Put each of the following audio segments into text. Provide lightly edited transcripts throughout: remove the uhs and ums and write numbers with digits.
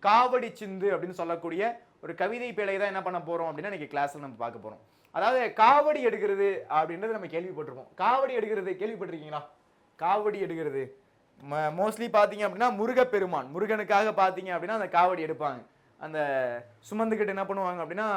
காவடி சிந்து அப்படின்னு சொல்லக்கூடிய ஒரு கவிதை பிழை தான் என்ன பண்ண போறோம் அப்படின்னா இன்னைக்கு கிளாஸ்ல நம்ம பார்க்க போறோம். அதாவது காவடி எடுக்கிறது அப்படின்றது நம்ம கேள்விப்பட்டிருப்போம். காவடி எடுக்கிறது கேள்விப்பட்டிருக்கீங்களா? காவடி எடுக்கிறது மோஸ்ட்லி பாத்தீங்க அப்படின்னா முருகப்பெருமான், முருகனுக்காக பாத்தீங்க அப்படின்னா அந்த காவடி எடுப்பாங்க. அந்த சுமந்துக்கிட்டு என்ன பண்ணுவாங்க அப்படின்னா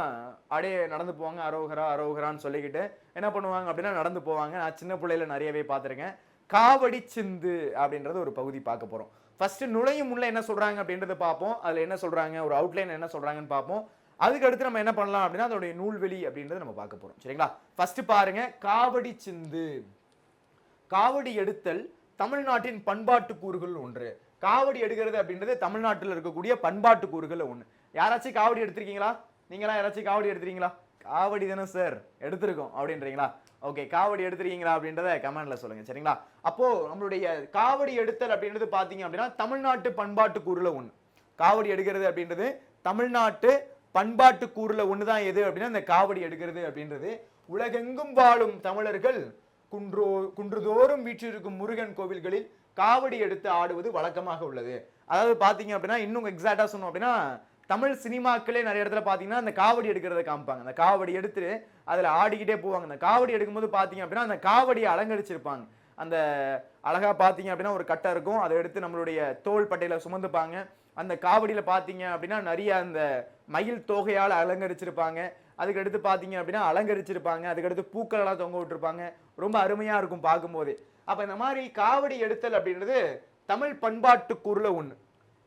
அப்படியே நடந்து போவாங்க, அரோகரா அரோகரான்னு சொல்லிக்கிட்டு என்ன பண்ணுவாங்க அப்படின்னா நடந்து போவாங்க. நான் சின்ன பிள்ளையில நிறையவே பார்த்துருக்கேன். காவடி சிந்து அப்படின்றது ஒரு பகுதி பார்க்க போறோம். ஃபர்ஸ்ட் நுழையும் முள்ள என்ன சொல்றாங்க அப்படின்றத பார்ப்போம். அதுல என்ன சொல்றாங்க, ஒரு அவுட்லைன் என்ன சொல்றாங்கன்னு பார்ப்போம். அதுக்கு அடுத்து நம்ம என்ன பண்ணலாம் அப்படின்னா அதோடைய நூல்வெளி அப்படின்றத நம்ம பார்க்க போறோம். சரிங்களா? ஃபர்ஸ்ட் பாருங்க, காவடி சிந்து. காவடி எடுத்தல் தமிழ்நாட்டின் பண்பாட்டு கூறுகள் ஒன்று. காவடி எடுக்கிறது அப்படின்றது தமிழ்நாட்டில் இருக்கக்கூடிய பண்பாட்டு கூறுகள் ஒன்று. யாராச்சும் காவடி எடுத்திருக்கீங்களா? நீங்களா யாராச்சும் காவடி எடுத்துறீங்களா? காவடி தானே சார் எடுத்திருக்கோம் அப்படின்றீங்களா? ஓகே, காவடி எடுத்துறீங்களா அப்படின்றத கமெண்ட்ல சொல்லுங்க. சரிங்களா? அப்போ நம்மளுடைய காவடி எடுத்தல் அப்படின்றது பாத்தீங்க அப்படின்னா தமிழ்நாட்டு பண்பாட்டு கூறுல ஒண்ணு. காவடி எடுக்கிறது அப்படின்றது தமிழ்நாட்டு பண்பாட்டு கூறுல ஒண்ணுதான் எது அப்படின்னா இந்த காவடி எடுக்கிறது அப்படின்றது. உலகெங்கும் வாழும் தமிழர்கள் குன்றுதோறும் வீற்றிருக்கும் முருகன் கோவில்களில் காவடி எடுத்து ஆடுவது வழக்கமாக உள்ளது. அதாவது பாத்தீங்க அப்படின்னா இன்னும் எக்ஸாக்டா சொன்னோம் அப்படின்னா தமிழ் சினிமாக்களே நிறைய இடத்துல பாத்தீங்கன்னா அந்த காவடி எடுக்கிறத காமிப்பாங்க. அந்த காவடி எடுத்து அதுல ஆடிக்கிட்டே போவாங்க. அந்த காவடி எடுக்கும்போது பாத்தீங்க அப்படின்னா அந்த காவடியை அலங்கரிச்சிருப்பாங்க. அந்த அழகா பாத்தீங்க அப்படின்னா ஒரு கட்டை இருக்கும், அதை எடுத்து நம்மளுடைய தோள் பட்டையில சுமந்துப்பாங்க. அந்த காவடியில பாத்தீங்க அப்படின்னா நிறைய அந்த மயில் தோகையால் அலங்கரிச்சிருப்பாங்க. அதுக்கு அடுத்து பாத்தீங்க அப்படின்னா அலங்கரிச்சிருப்பாங்க. அதுக்கடுத்து பூக்கள் எல்லாம் தொங்க விட்டுருப்பாங்க. ரொம்ப அருமையா இருக்கும் பார்க்கும்போது. அப்ப இந்த மாதிரி காவடி எடுத்தல் அப்படின்றது தமிழ் பண்பாட்டு கூறுல ஒண்ணு.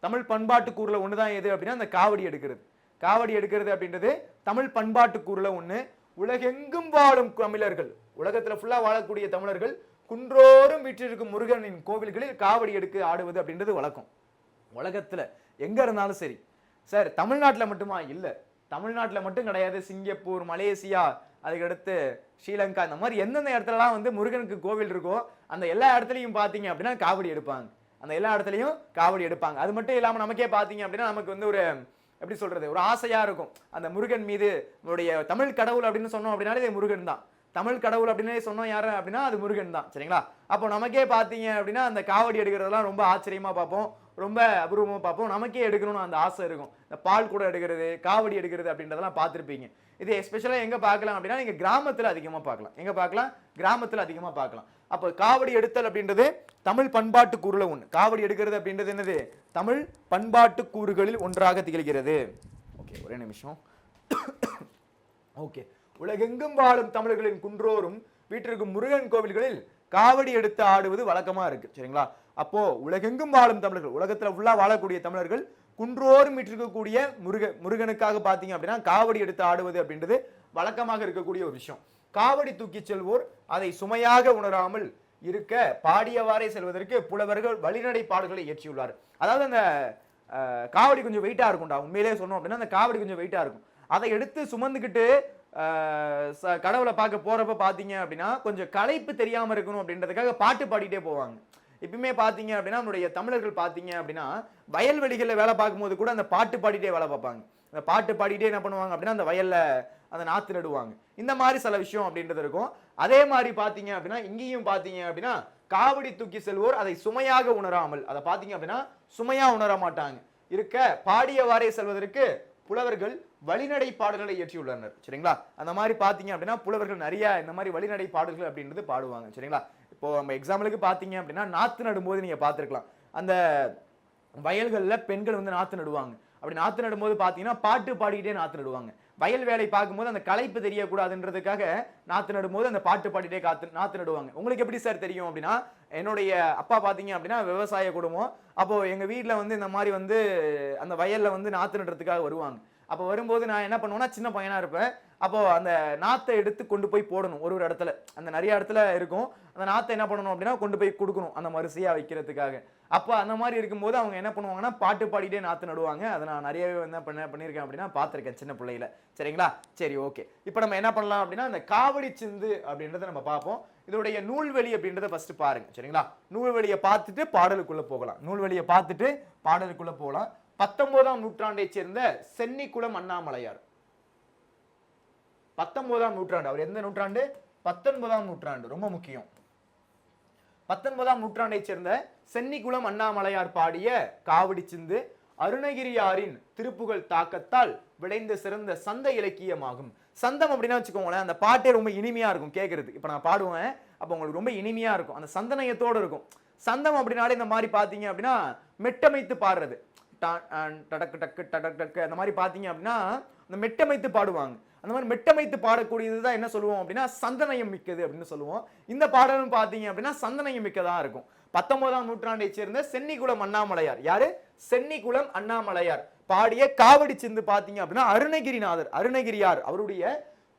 தமிழ் பண்பாட்டு கூறுல ஒண்ணுதான் எது அப்படின்னா அந்த காவடி எடுக்கிறது. காவடி எடுக்கிறது அப்படின்றது தமிழ் பண்பாட்டு கூறுல ஒண்ணு. உலகெங்கும் வாழும் தமிழர்கள், உலகத்துல ஃபுல்லா வாழக்கூடிய தமிழர்கள் குன்றோறும் வீற்றிருக்கும் முருகனின் கோவில்களில் காவடி எடுக்க ஆடுவது அப்படின்றது வழக்கம். உலகத்துல எங்க இருந்தாலும் சரி. சார் தமிழ்நாட்டுல மட்டுமா? இல்ல, தமிழ்நாட்டுல மட்டும் கிடையாது. சிங்கப்பூர், மலேசியா, அதுக்கடுத்து ஸ்ரீலங்கா, இந்த மாதிரி எந்தெந்த இடத்துலலாம் வந்து முருகனுக்கு கோவில் இருக்கோ அந்த எல்லா இடத்துலையும் பாத்தீங்க அப்படின்னா காவடி எடுப்பாங்க. அந்த எல்லா இடத்துலையும் காவடி எடுப்பாங்க. அது மட்டும் இல்லாம நமக்கே பாத்தீங்க அப்படின்னா நமக்கு வந்து ஒரு எப்படி சொல்றது, ஒரு ஆசையா இருக்கும் அந்த முருகன் மீது. நம்மளுடைய தமிழ் கடவுள் அப்படின்னு சொன்னோம் அப்படின்னாலே இது முருகன் தான். தமிழ் கடவுள் அப்படின்னு சொன்னோம் யாரு அப்படின்னா அது முருகன் தான். சரிங்களா? அப்போ நமக்கே பாத்தீங்க அப்படின்னா அந்த காவடி எடுக்கிறதெல்லாம் ரொம்ப ஆச்சரியமா பார்ப்போம், ரொம்ப அபூர்வமா பார்ப்போம். நமக்கே எடுக்கணும்னு அந்த ஆசை இருக்கும். இந்த பால் கூட எடுக்கிறது, காவடி எடுக்கிறது அப்படின்றதெல்லாம் பார்த்துருப்பீங்க. இது எஸ்பெஷலா எங்க பார்க்கலாம் அப்படின்னா நீங்க கிராமத்துல அதிகமா பார்க்கலாம். எங்க பார்க்கலாம்? கிராமத்துல அதிகமா பார்க்கலாம். அப்போ காவடி எடுத்தல் அப்படின்றது தமிழ் பண்பாட்டு கூறுல ஒண்ணு. காவடி எடுக்கிறது அப்படின்றது என்னது? தமிழ் பண்பாட்டு கூறுகளில் ஒன்றாக திகழ்கிறது. ஓகே, ஒரே நிமிஷம். ஓகே, உலகெங்கும் வாழும் தமிழர்களின் குன்றோறும் வீட்டிற்கும் முருகன் கோவில்களில் காவடி எடுத்து ஆடுவது வழக்கமா இருக்கு. சரிங்களா? அப்போ உலகெங்கும் வாழும் தமிழர்கள், உலகத்துல ஃபுல்லா வாழக்கூடிய தமிழர்கள் குன்றோறும் வீட்டிற்கக்கூடிய முருகனுக்காக பாத்தீங்க அப்படின்னா காவடி எடுத்து ஆடுவது அப்படின்றது வழக்கமாக இருக்கக்கூடிய ஒரு விஷயம். காவடி தூக்கி செல்வோர் அதை சுமையாக உணராமல் இருக்க பாடியவாறே செல்வதற்கு புலவர்கள் வழிநடை பாடல்களை இயற்றியுள்ளார். அதாவது அந்த காவடி கொஞ்சம் வெயிட்டா இருக்கும்டா, உண்மையிலே சொன்னோம் அப்படின்னா அந்த காவடி கொஞ்சம் வெயிட்டா இருக்கும். அதை எடுத்து சுமந்துக்கிட்டு கடவுளை பார்க்க போறப்ப பாத்தீங்க அப்படின்னா கொஞ்சம் களைப்பு தெரியாம இருக்கணும் அப்படின்றதுக்காக பாட்டு பாடிட்டே போவாங்க. எப்பயுமே பாத்தீங்க அப்படின்னா நம்மளுடைய தமிழர்கள் பாத்தீங்க அப்படின்னா வயல்வெளிகளில் வேலை பார்க்கும்போது கூட அந்த பாட்டு பாடிட்டே வேலை பார்ப்பாங்க. அந்த பாட்டு பாடிட்டே என்ன பண்ணுவாங்க அப்படின்னா அந்த வயல்ல அந்த நாத்து நடுவாங்க. இந்த மாதிரி சில விஷயம் அப்படின்றது இருக்கும். அதே மாதிரி பாத்தீங்க அப்படின்னா இங்கேயும் பாத்தீங்க அப்படின்னா காவடி தூக்கி செல்வோர் அதை சுமையாக உணராமல், அதை பாத்தீங்க அப்படின்னா சுமையா உணர மாட்டாங்க இருக்க பாடியவாறே செல்வதற்கு புலவர்கள் வழிநடை பாடல்களை இயற்றியுள்ளனர். சரிங்களா? அந்த மாதிரி பாத்தீங்க அப்படின்னா புலவர்கள் நிறைய இந்த மாதிரி வழிநடை பாடல்கள் அப்படின்றது பாடுவாங்க. சரிங்களா? இப்போ நம்ம எக்ஸாம்பிளுக்கு பாத்தீங்க அப்படின்னா நாத்து நடும்போது நீங்க பாத்துருக்கலாம், அந்த வயல்கள்ல பெண்கள் வந்து நாத்து நடுவாங்க. அப்படி நாத்து நடும்போது பாத்தீங்கன்னா பாட்டு பாடிக்கிட்டே நாத்து நடுவாங்க. வயல் வேலை பார்க்கும்போது அந்த களைப்பு தெரியக்கூடாதுன்றதுக்காக நாத்து நடும்போது அந்த பாட்டு பாடிட்டே நாத்து நடுவாங்க. உங்களுக்கு எப்படி சார் தெரியும் அப்படின்னா என்னுடைய அப்பா பாத்தீங்க அப்படின்னா விவசாய குடும்பம். அப்போ எங்க வீட்டுல வந்து இந்த மாதிரி வந்து அந்த வயல்ல வந்து நாத்து நடுறதுக்காக வருவாங்க. அப்போ வரும்போது நான் என்ன பண்ணுவேன்னா சின்ன பையனா இருப்பேன். அப்போ அந்த நாத்தை எடுத்து கொண்டு போய் போடணும். ஒரு இடத்துல அந்த நிறைய இடத்துல இருக்கும். அந்த நாத்தை என்ன பண்ணணும் அப்படின்னா கொண்டு போய் கொடுக்கணும் அந்த மரிசையா வைக்கிறதுக்காக. அப்போ அந்த மாதிரி இருக்கும்போது அவங்க என்ன பண்ணுவாங்கன்னா பாட்டு பாடிட்டே நாத்து நடுவாங்க. அதை நான் நிறையவே என்ன பண்ணியிருக்கேன் அப்படின்னா பார்த்துருக்கேன் சின்ன பிள்ளையில. சரிங்களா? சரி, ஓகே. இப்போ நம்ம என்ன பண்ணலாம் அப்படின்னா அந்த காவடி சிந்து அப்படின்றத நம்ம பார்ப்போம். இதோடைய நூல்வெளி அப்படின்றத ஃபர்ஸ்ட் பாருங்க. சரிங்களா? நூல்வெளியை பார்த்துட்டு பாடலுக்குள்ள போகலாம். நூல்வெளியை பார்த்துட்டு பாடலுக்குள்ள போகலாம். 19ஆம் நூற்றாண்டை சேர்ந்த சென்னிக்குளம் அண்ணாமலையார். 19ஆம் நூற்றாண்டு. அவர் எந்த நூற்றாண்டு? 19ஆம் நூற்றாண்டு. ரொம்ப முக்கியம். 19ஆம் நூற்றாண்டை சேர்ந்த சென்னிக்குளம் அண்ணாமலையார் பாடிய காவடி சிந்து அருணகிரியாரின் திருப்புகழ் தாக்கத்தால் விளைந்த சிறந்த சந்த இலக்கியமாகும். சந்தம் அப்படின்னா வச்சுக்கோங்களேன், அந்த பாட்டே ரொம்ப இனிமையா இருக்கும் கேட்கறது. இப்ப நான் பாடுவேன், அப்ப உங்களுக்கு ரொம்ப இனிமையா இருக்கும், அந்த சந்தனயத்தோட இருக்கும். சந்தம் அப்படின்னாலே இந்த மாதிரி பாத்தீங்க அப்படின்னா மெட்டமைத்து பாடுறது, டடக்கு டக்கு டடக்கு டக்கு அந்த மாதிரி பாத்தீங்க அப்படின்னா அந்த மெட்டமைத்து பாடுவாங்க. அந்த மாதிரி மெட்டமைத்து பாடக்கூடியதுதான் என்ன சொல்லுவோம் அப்படின்னா சந்தனயம் மிக்கது அப்படின்னு சொல்லுவோம். இந்த பாடலும் பாத்தீங்க அப்படின்னா சந்தனயம் மிக்கதா இருக்கும். 19ஆம் நூற்றாண்டை சேர்ந்த சென்னிகுளம் அண்ணாமலையார், யாரு? சென்னிகுளம் அண்ணாமலையார் பாடிய காவடி சிந்து பாத்தீங்க அப்படின்னா அருணகிரிநாதர், அருணகிரியார் அவருடைய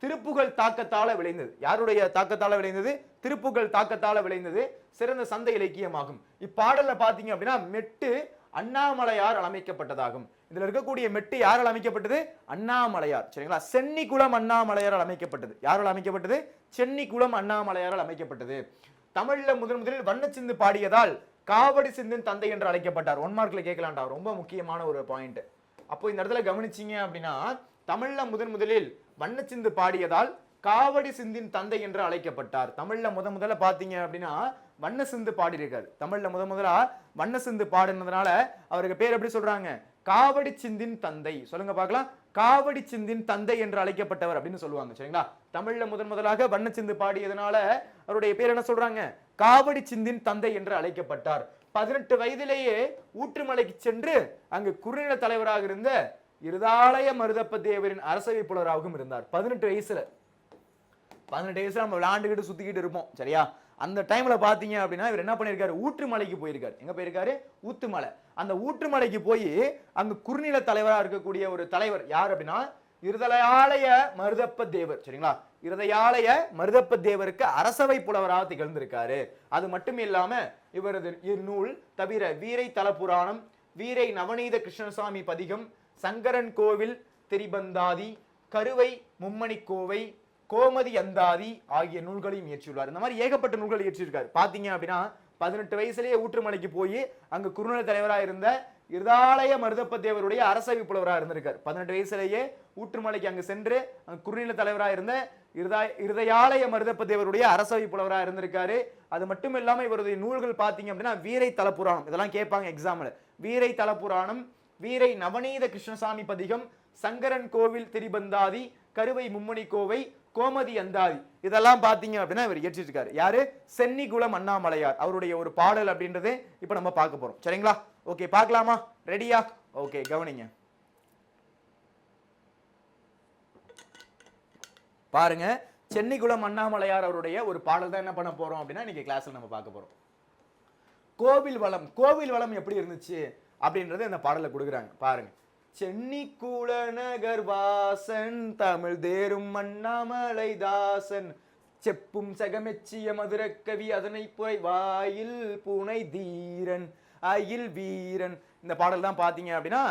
திருப்புகழ் தாக்கத்தால விளைந்தது. யாருடைய தாக்கத்தால விளைந்தது? திருப்புகழ் தாக்கத்தால விளைந்தது சிறந்த சந்த இலக்கியமாகும். இப்பாடல்ல பாத்தீங்க அப்படின்னா மெட்டு அண்ணாமலையார் அமைக்கப்பட்டதாகும். இதுல இருக்கக்கூடிய மெட்டு யாரால் அமைக்கப்பட்டது? அண்ணாமலையார். சரிங்களா? சென்னிகுளம் அண்ணாமலையாரால் அமைக்கப்பட்டது. யாரால் அமைக்கப்பட்டது? சென்னிகுளம் அண்ணாமலையாரால் அமைக்கப்பட்டது. தமிழ்ல முதலில் வண்ணச்சிந்து பாடியதால் காவடி சிந்தின் தந்தை என்று அழைக்கப்பட்டார். 1 மார்க்ல கேட்கலாம்டா, ரொம்ப முக்கியமான ஒரு பாயிண்ட். அப்போ இந்த இடத்துல கவனிச்சீங்க அப்படின்னா தமிழ்ல முதலில் வண்ணச்சிந்து பாடியதால் காவடி சிந்தின் தந்தை என்று அழைக்கப்பட்டார். தமிழ்ல முதல்ல பாத்தீங்க அப்படின்னா வண்ண சிந்து பாடியிருக்காரு. தமிழ்ல முதலா வண்ண சிந்து பாடினதுனால அவருக்கு பேர் எப்படி சொல்றாங்க? காவடி சிந்தின் தந்தை. சொல்லுங்க பார்க்கலாம். காவடி சிந்தின் தந்தை என்று அழைக்கப்பட்டவர் அப்படின்னு சொல்லுவாங்க. சரிங்களா? தமிழ்ல முதலாக வண்ண சிந்து பாடியதுனால அவருடைய பேர் என்ன சொல்றாங்க? காவடி சிந்தின் தந்தை என்று அழைக்கப்பட்டார். 18 வயதிலேயே ஊற்றுமலைக்கு சென்று அங்கு குறுநில தலைவராக இருந்த இருதாலய மருதப்ப தேவரின் அரசவை புலவராகவும் இருந்தார். 18 வயசுல நம்ம விளையாண்டுகிட்டு சுத்திக்கிட்டு இருப்போம். சரியா? அந்த டைம்ல பாத்தீங்க அப்படின்னா இவர் என்ன பண்ணிருக்காரு? ஊற்றுமலைக்கு போயிருக்காரு. எங்க போயிருக்காரு? ஊத்துமலை. அந்த ஊற்றுமலைக்கு போய் அங்க குறுநில தலைவரா இருக்கக்கூடிய ஒரு தலைவர் யார் அப்படின்னா இருதயாலய மருதப்ப தேவர். சரிங்களா? இருதயாலய மருதப்ப தேவருக்கு அரசவை புலவராக திகழ்ந்திருக்காரு. அது மட்டும் இல்லாம இவரது இந்நூல் தவிர வீரை தலபுராணம், வீரை நவநீத கிருஷ்ணசாமி பதிகம், சங்கரன் கோவில் திரிபந்தாதி, கருவை மும்மணி கோவை, கோமதி அந்தாதி ஆகிய நூல்களையும் இயற்றியுள்ளார். இந்த மாதிரி ஏகப்பட்ட நூல்கள் இயற்றியிருக்காரு. பாத்தீங்க அப்படின்னா 18 வயசுலேயே ஊற்றுமலைக்கு போய் அங்கு குறுநில தலைவராக இருந்த இருதாலய மருதப்ப தேவருடைய அரசவை புலவராக இருந்திருக்காரு. 18 வயசுலேயே ஊற்றுமலைக்கு அங்கு சென்று அங்கு குறுநில தலைவராக இருந்த இருதயாலய மருதப்ப தேவருடைய அரசவை புலவராக இருந்திருக்காரு. அது மட்டும் இல்லாம இவருடைய நூல்கள் பாத்தீங்க அப்படின்னா வீரை தலபுராணம், இதெல்லாம் கேட்பாங்க எக்ஸாம்ல. வீரை தலபுராணம், வீரை நவநீத கிருஷ்ணசாமி பதிகம், சங்கரன் கோவில் திரிபந்தாதி, கருவை மும்மணி கோவை, கோமதி அந்தாதி இதெல்லாம் பாத்தீங்க அப்படின்னா இவர் இயற்றிருக்காரு. யாரு? சென்னிகுளம் அண்ணாமலையார். அவருடைய ஒரு பாடல் அப்படின்றது இப்ப நம்ம பார்க்க போறோம். சரிங்களா? ஓகே, பார்க்கலாமா? ரெடியா? ஓகே, கவனிங்க. பாருங்க, சென்னிகுளம் அண்ணாமலையார் அவருடைய ஒரு பாடல் தான் என்ன பண்ண போறோம் அப்படின்னா இன்னைக்கு கிளாஸ்ல நம்ம பார்க்க போறோம். கோவில் வளம். கோவில் வளம் எப்படி இருந்துச்சு அப்படின்றது இந்த பாடல கொடுக்குறாங்க. பாருங்க. சென்னிக்குள நகர் வாசன் தமிழ் தேரும் அண்ணாமலை தாசன் செப்பும் சகமெச்சிய மதுரக்கவி அதனை புரை வாயில் பூனை தீரன் அயில் வீரன். இந்த பாடல் தான் பாத்தீங்க அப்படின்னா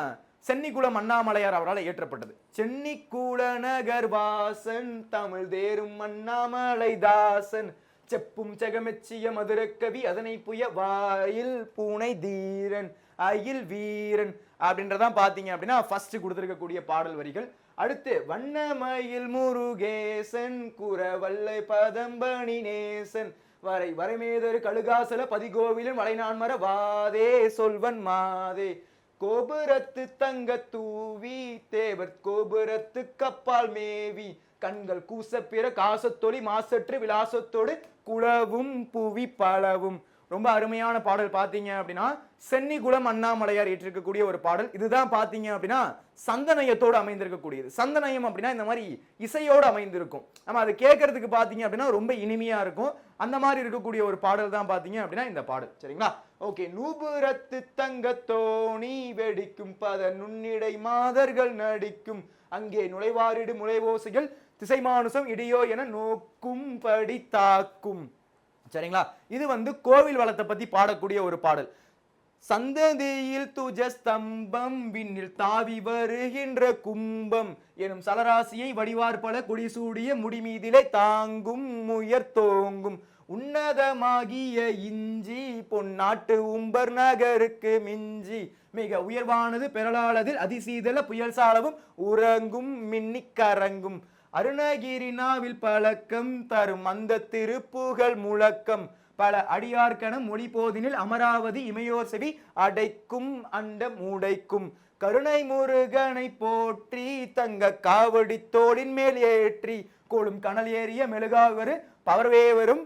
சென்னிக்குளம் அண்ணாமலையார் அவரால் இயற்றப்பட்டது. சென்னிக்குள நகர் வாசன் தமிழ் தேரும் அண்ணாமலை தாசன் செப்பும் சகமெச்சிய மதுரக்கவி அதனை புய வாயில் பூனை தீரன் அயில் வீரன் அப்படின்றதான் பாத்தீங்க அப்படின்னா ஃபர்ஸ்ட் கொடுத்திருக்கக்கூடிய பாடல் வரிகள். அடுத்து வண்ணமயில் முருகேசன் குரவல்லை பதம்பணி நேசன் வரை வரைமேதரு கழுகாசல பதிகோவிலும் வளைநான்மர வாதே சொல்வன் மாதே கோபுரத்து தங்க தூவி தேவர் கோபுரத்து கப்பால் மேவி கண்கள் கூச பிற காசத்தொளி மாசற்று விலாசத்தோடு குளவும் புவி பலவும். ரொம்ப அருமையான பாடல். பாத்தீங்க அப்படின்னா சென்னிகுளம் அண்ணாமலையார் ஏற்றிருக்கக்கூடிய ஒரு பாடல். இதுதான் பாத்தீங்க அப்படின்னா சந்தனயத்தோடு அமைந்திருக்கக்கூடியது. சந்தனயம் அப்படின்னா இந்த மாதிரி இசையோடு அமைந்திருக்கும். நம்ம அது கேட்கறதுக்கு பாத்தீங்க அப்படின்னா ரொம்ப இனிமையா இருக்கும். அந்த மாதிரி இருக்கக்கூடிய ஒரு பாடல் தான் பாத்தீங்க அப்படின்னா இந்த பாடல். சரிங்களா? ஓகே. நூபுரத்து தங்க தோணி வெடிக்கும் பத நுண்ணிடை மாதர்கள் நடிக்கும் அங்கே நுழைவாரிடு முளைவோசைகள் திசைமானுசம் இடியோ என நோக்கும் படி தாக்கும். சரிங்களா? இது கோவில் வளத்தை பத்தி பாடக்கூடிய ஒரு பாடல். சந்ததியில் துஜ ஸ்தம்பம் விண்ணில் தாவி வருகின்ற கும்பம் எனும் சலராசியை வடிவார்பல குடிசூடிய முடிமீதிலே தாங்கும் உயர் தோங்கும் உன்னதமாகிய இஞ்சி பொன்னாட்டு உம்பர் நகருக்கு மிஞ்சி மிக உயர்வானது பெறலாளதில் அதிசீதல புயல் சாலவும் உறங்கும் மின்னிக்கரங்கும் அருணகிரி நாவில் பழக்கம் தரும் அந்த திருப்புகழ் முழக்கம் பல அடியார்கன மொழி போதினில் அமராவதி இமையோர் செவி அடைக்கும் அண்ட மூடைக்கும் கருணை முருகனை போற்றி தங்க காவடி தோளின் மேல் ஏற்றி கோளும் கனல் ஏறிய மெழுகாவரு பவர்வேவரும்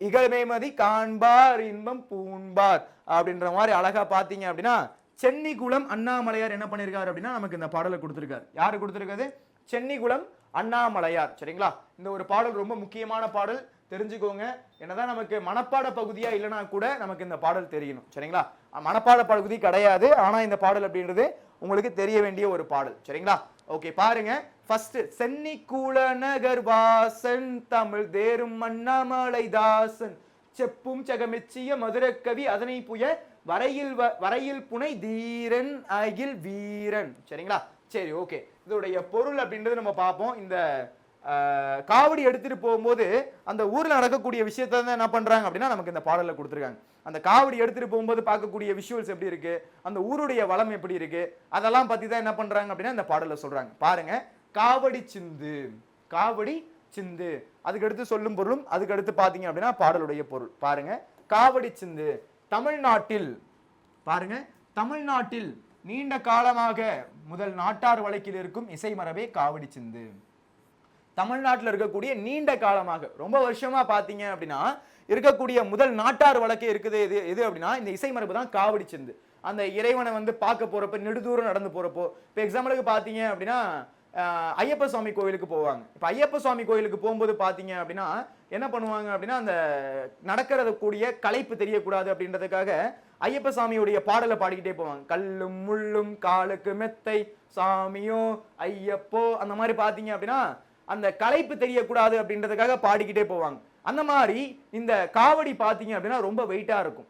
இகழ்மேமதி காண்பார் இன்பம் பூண்பார் அப்படின்ற மாதிரி அழகா பாத்தீங்க அப்படின்னா சென்னிகுளம் அண்ணாமலையார் என்ன பண்ணிருக்காரு அப்படின்னா நமக்கு இந்த பாடலை கொடுத்திருக்காரு. யாரு கொடுத்திருக்காரு? சென்னிகுளம் அண்ணாமலையார். சரிங்களா? இந்த ஒரு பாடல் ரொம்ப முக்கியமான பாடல், தெரிஞ்சுக்கோங்க. என்னதான் நமக்கு மனப்பாட பகுதியா இல்லைன்னா கூட நமக்கு இந்த பாடல் தெரியணும். சரிங்களா? மனப்பாட பகுதி கிடையாது, ஆனா இந்த பாடல் அப்படின்றது உங்களுக்கு தெரிய வேண்டிய ஒரு பாடல். சரிங்களா? ஓகே, பாருங்க. ஃபர்ஸ்ட், சென்னிகுள நகர் வாசன் தமிழ் தேரும் அண்ணாமலை தாசன் செப்பும் சகமெச்சிய மதுரக்கவி அதனை புய வரையில் புனை தீரன் அகில் வீரன். சரிங்களா? சரி, ஓகே. இதோடைய பொருள் அப்படின்றது நம்ம பார்ப்போம். இந்த காவடி எடுத்துட்டு போகும்போது அந்த ஊர்ல நடக்கக்கூடிய விஷயத்த தான் என்ன பண்றாங்க அப்படின்னா நமக்கு இந்த பாடல்ல கொடுத்துருக்காங்க. அந்த காவடி எடுத்துட்டு போகும்போது பார்க்கக்கூடிய விஷுவல்ஸ் எப்படி இருக்கு, அந்த ஊருடைய வளம் எப்படி இருக்கு, அதெல்லாம் பத்தி தான் என்ன பண்றாங்க அப்படின்னா இந்த பாடல்ல சொல்றாங்க. பாருங்க, காவடி சிந்து, காவடி சிந்து, அதுக்கு அடுத்து சொல்லும் பொருளும் அதுக்கு அடுத்து பாத்தீங்க அப்படின்னா பாடலுடைய பொருள். பாருங்க, காவடி சிந்து தமிழ்நாட்டில், பாருங்க, தமிழ்நாட்டில் நீண்ட காலமாக முதல் நாட்டார் வழக்கில் இருக்கும் இசை மரபே காவடி சிந்து. தமிழ்நாட்டில் இருக்கக்கூடிய நீண்ட காலமாக ரொம்ப வருஷமா பாத்தீங்க அப்படின்னா இருக்கக்கூடிய முதல் நாட்டார் வழக்கே இருக்குது எது அப்படின்னா இந்த இசை மரபு தான் காவடி சிந்து. அந்த இறைவனை வந்து பார்க்க போறப்ப நெடுதூரம் நடந்து போறப்போ, இப்போ எக்ஸாம்பிளுக்கு பாத்தீங்க அப்படின்னா ஐயப்ப சுவாமி கோயிலுக்கு போவாங்க. இப்போ ஐயப்ப சுவாமி கோயிலுக்கு போகும்போது பாத்தீங்க அப்படின்னா என்ன பண்ணுவாங்க அப்படின்னா அந்த நடக்கிறது கூடிய களைப்பு தெரியக்கூடாது அப்படின்றதுக்காக ஐயப்ப சாமியுடைய பாடலை பாடிக்கிட்டே போவாங்க. கல்லும் முள்ளும் காலுக்கு மெத்தை சாமியோ ஐயப்போ, அந்த மாதிரி பாத்தீங்க அப்படின்னா அந்த களைப்பு தெரியக்கூடாது அப்படின்றதுக்காக பாடிக்கிட்டே போவாங்க. அந்த மாதிரி இந்த காவடி பாத்தீங்க அப்படின்னா ரொம்ப வெயிட்டா இருக்கும்.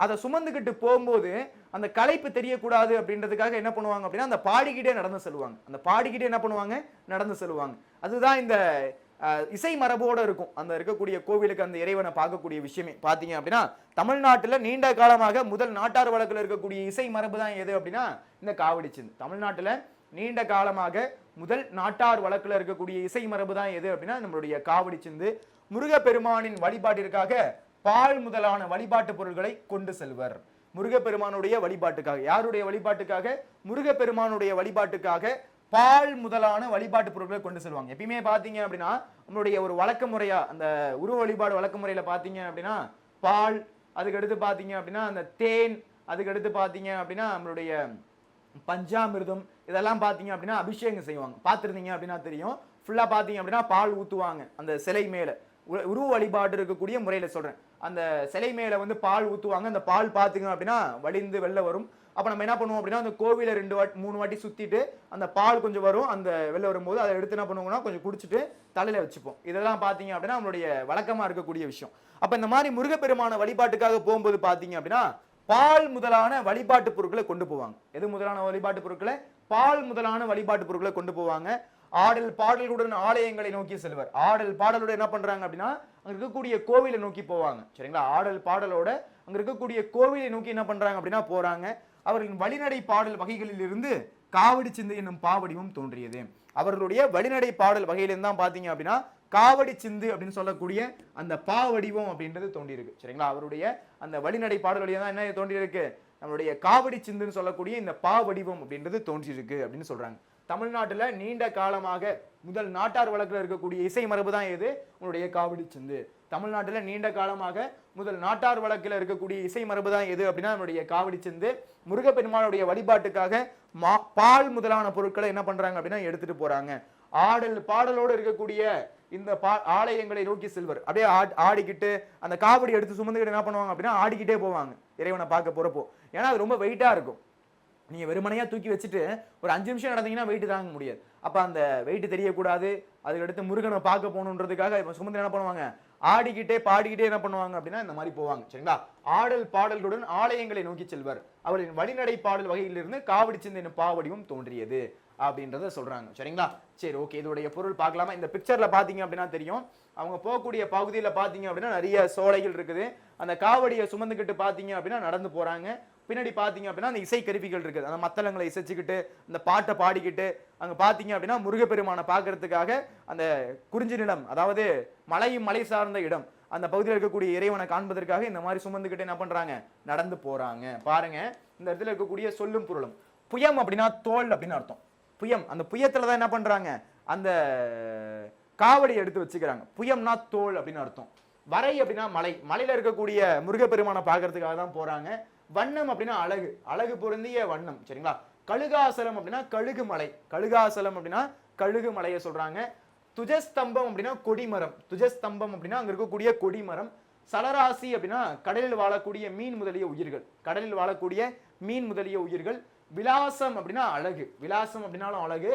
அதை சுமந்துக்கிட்டு போகும்போது அந்த களைப்பு தெரியக்கூடாது அப்படின்றதுக்காக என்ன பண்ணுவாங்க அப்படின்னா அந்த பாடிக்கிட்டே நடந்து செல்வாங்க. அந்த பாடிக்கிட்டே என்ன பண்ணுவாங்க, நடந்து செல்வாங்க. அதுதான் இந்த இசை மரபோட இருக்கும். அந்த இருக்கக்கூடிய கோவிலுக்கு அந்த இறைவனை பார்க்கக்கூடிய விஷயமே பாத்தீங்க அப்படின்னா தமிழ்நாட்டுல நீண்ட காலமாக முதல் நாட்டார் வழக்குல இருக்கக்கூடிய இசை மரபு தான் எது அப்படின்னா இந்த காவடி சிந்து. தமிழ்நாட்டுல நீண்ட காலமாக முதல் நாட்டார் வழக்குல இருக்கக்கூடிய இசை மரபு தான் எது அப்படின்னா நம்மளுடைய காவடி சிந்து. முருகப்பெருமானின் வழிபாட்டிற்காக பால் முதலான வழிபாட்டு பொருட்களை கொண்டு செல்வர். முருகப்பெருமானுடைய வழிபாட்டுக்காக, யாருடைய வழிபாட்டுக்காக? முருகப்பெருமானுடைய வழிபாட்டுக்காக பால் முதலான வழிபாட்டு பொருட்களை கொண்டு செல்வாங்க. எப்பயுமே பாத்தீங்க அப்படின்னா நம்மளுடைய ஒரு வழக்க முறையா அந்த உருவ வழிபாடு வழக்க முறையில பாத்தீங்க அப்படின்னா பால், அதுக்கு அடுத்து பாத்தீங்க அப்படின்னா அந்த தேன், அதுக்கு அடுத்து பாத்தீங்க அப்படின்னா நம்மளுடைய பஞ்சாமிர்தம், இதெல்லாம் பாத்தீங்க அப்படின்னா அபிஷேகம் செய்வாங்க. பார்த்துருந்தீங்க அப்படின்னா தெரியும். ஃபுல்லா பாத்தீங்க அப்படின்னா பால் ஊத்துவாங்க அந்த சிலை மேல. உருவ வழிபாடு இருக்கக்கூடிய முறையில சொல்றேன். அந்த சிலை மேல வந்து பால் ஊத்துவாங்க. அந்த பால் பாத்தீங்க அப்படின்னா வழிந்து வெளில வரும். அப்ப நம்ம என்ன பண்ணுவோம் அப்படின்னா அந்த கோவில 2-3 வாட்டி சுத்திட்டு அந்த பால் கொஞ்சம் வரும். அந்த வெளில வரும்போது அதை எடுத்து என்ன பண்ணுவோம்னா கொஞ்சம் குடிச்சிட்டு தலையில வச்சுப்போம். இதெல்லாம் பாத்தீங்க அப்படின்னா நம்மளுடைய வழக்கமா இருக்கக்கூடிய விஷயம். அப்ப இந்த மாதிரி முருகப்பெருமான வழிபாட்டுக்காக போகும்போது பாத்தீங்க அப்படின்னா பால் முதலான வழிபாட்டு பொருட்களை கொண்டு போவாங்க. எது முதலான வழிபாட்டு பொருட்களை? பால் முதலான வழிபாட்டு பொருட்களை கொண்டு போவாங்க. ஆடல் பாடல்களுடன் ஆலயங்களை நோக்கி செல்வர். ஆடல் பாடலோட என்ன பண்றாங்க அப்படின்னா அங்க இருக்கக்கூடிய கோவிலை நோக்கி போவாங்க. சரிங்களா? ஆடல் பாடலோட அங்க இருக்கக்கூடிய கோவிலை நோக்கி என்ன பண்றாங்க அப்படின்னா போறாங்க. அவர்களின் வழிநடை பாடல் வகைகளில் இருந்து காவடி சிந்து என்னும் பாவடிவும் தோன்றியது. அவர்களுடைய வழிநடை பாடல் வகையிலிருந்து தான் பாத்தீங்க அப்படின்னா காவடி சிந்து அப்படின்னு சொல்லக்கூடிய அந்த பாவடிவம் அப்படின்றது தோன்றி இருக்கு. சரிங்களா? அவருடைய அந்த வழிநடை பாடல் வழியா தான் என்ன தோன்றி இருக்கு, நம்மளுடைய காவடி சிந்துன்னு சொல்லக்கூடிய இந்த பாவடிவம் அப்படின்றது தோன்றி இருக்கு அப்படின்னு சொல்றாங்க. தமிழ்நாட்டுல நீண்ட காலமாக முதல் நாட்டார் வழக்குல இருக்கக்கூடிய இசை மரபு தான் எது, உங்களுடைய காவடி சிந்து. தமிழ்நாட்டுல நீண்ட காலமாக முதல் நாட்டார் வழக்குல இருக்கக்கூடிய இசை மரபு தான் எது அப்படின்னா நம்மளுடைய காவடி சிந்து. முருகப்பெருமானுடைய வழிபாட்டுக்காக பால் முதலான பொருட்களை என்ன பண்றாங்க அப்படின்னா எடுத்துட்டு போறாங்க. ஆடல் பாடலோடு இருக்கக்கூடிய இந்த ஆலயங்களை நோக்கி செல்வர். அப்படியே ஆடிக்கிட்டு அந்த காவடி எடுத்து சுமந்துக்கிட்டு என்ன பண்ணுவாங்க அப்படின்னா ஆடிக்கிட்டே போவாங்க இறைவனை பார்க்க போறப்போ. ஏன்னா அது ரொம்ப வெயிட்டா இருக்கும். நீங்க வெறுமனையா தூக்கி வச்சுட்டு ஒரு 5 நிமிஷம் நடந்தீங்கன்னா வெயிட் தாங்க முடியாது. அப்ப அந்த வெயிட் தெரியக்கூடாது, அதுக்கு அடுத்து முருகனை பார்க்க போகணுன்றதுக்காக சுமந்து என்ன பண்ணுவாங்க, ஆடிக்கிட்டே பாடிக்கிட்டே என்ன பண்ணுவாங்க அப்படின்னா இந்த மாதிரி போவாங்க. சரிங்களா? ஆடல் பாடல்களுடன் ஆலயங்களை நோக்கி செல்வர். அவர்களின் வழிநடை பாடல் வகையிலிருந்து காவடி சிந்து என்னும் பாவடிவும் தோன்றியது அப்படின்றத சொல்றாங்க. சரிங்களா? சரி, ஓகே. இதோடைய பொருள் பார்க்கலாமா? இந்த பிக்சர்ல பாத்தீங்க அப்படின்னா தெரியும். அவங்க போகக்கூடிய பகுதியில பாத்தீங்க அப்படின்னா நிறைய சோலைகள் இருக்குது. அந்த காவடியை சுமந்துக்கிட்டு பாத்தீங்க அப்படின்னா நடந்து போறாங்க. பின்னாடி பாத்தீங்க அப்படின்னா அந்த இசை கருவிகள் இருக்குது. அந்த மத்தளங்களை இசைச்சுக்கிட்டு அந்த பாட்டை பாடிக்கிட்டு அங்க பாத்தீங்க அப்படின்னா முருகப்பெருமானை பார்க்கறதுக்காக அந்த குறிஞ்சி நிலம், அதாவது மலை சார்ந்த இடம், அந்த பகுதியில் இருக்கக்கூடிய இறைவனை காண்பதற்காக இந்த மாதிரி சுமந்துக்கிட்டு என்ன பண்றாங்க, நடந்து போறாங்க. பாருங்க இந்த இடத்துல இருக்கக்கூடிய சொல்லும் பொருளும். புயம் அப்படின்னா தோல் அப்படின்னு அர்த்தம். புயம், அந்த புயத்துல தான் என்ன பண்றாங்க, அந்த காவடி எடுத்து வச்சுக்கிறாங்க. புயம்னா தோல் அப்படின்னு அர்த்தம். வரை அப்படின்னா மலை, மலையில இருக்கக்கூடிய முருகப்பெருமானை பார்க்கறதுக்காக தான் போறாங்க. வண்ணம் அப்படின்னா அழகு, அழகு பொருந்திய வண்ணம். சரிங்களா. கழுகாசலம் அப்படின்னா கழுகு மலை, கழுகாசலம் அப்படின்னா கழுகு மலையை சொல்றாங்க. துஜஸ்தம்பம் அப்படின்னா கொடிமரம், துஜஸ்தம்பம் அப்படின்னா அங்க இருக்கக்கூடிய கொடிமரம். சலராசி அப்படின்னா கடலில் வாழக்கூடிய மீன் முதலிய உயிர்கள், கடலில் வாழக்கூடிய மீன் முதலிய உயிர்கள். விலாசம் அப்படின்னா அழகு, விலாசம் அப்படின்னாலும் அழகு.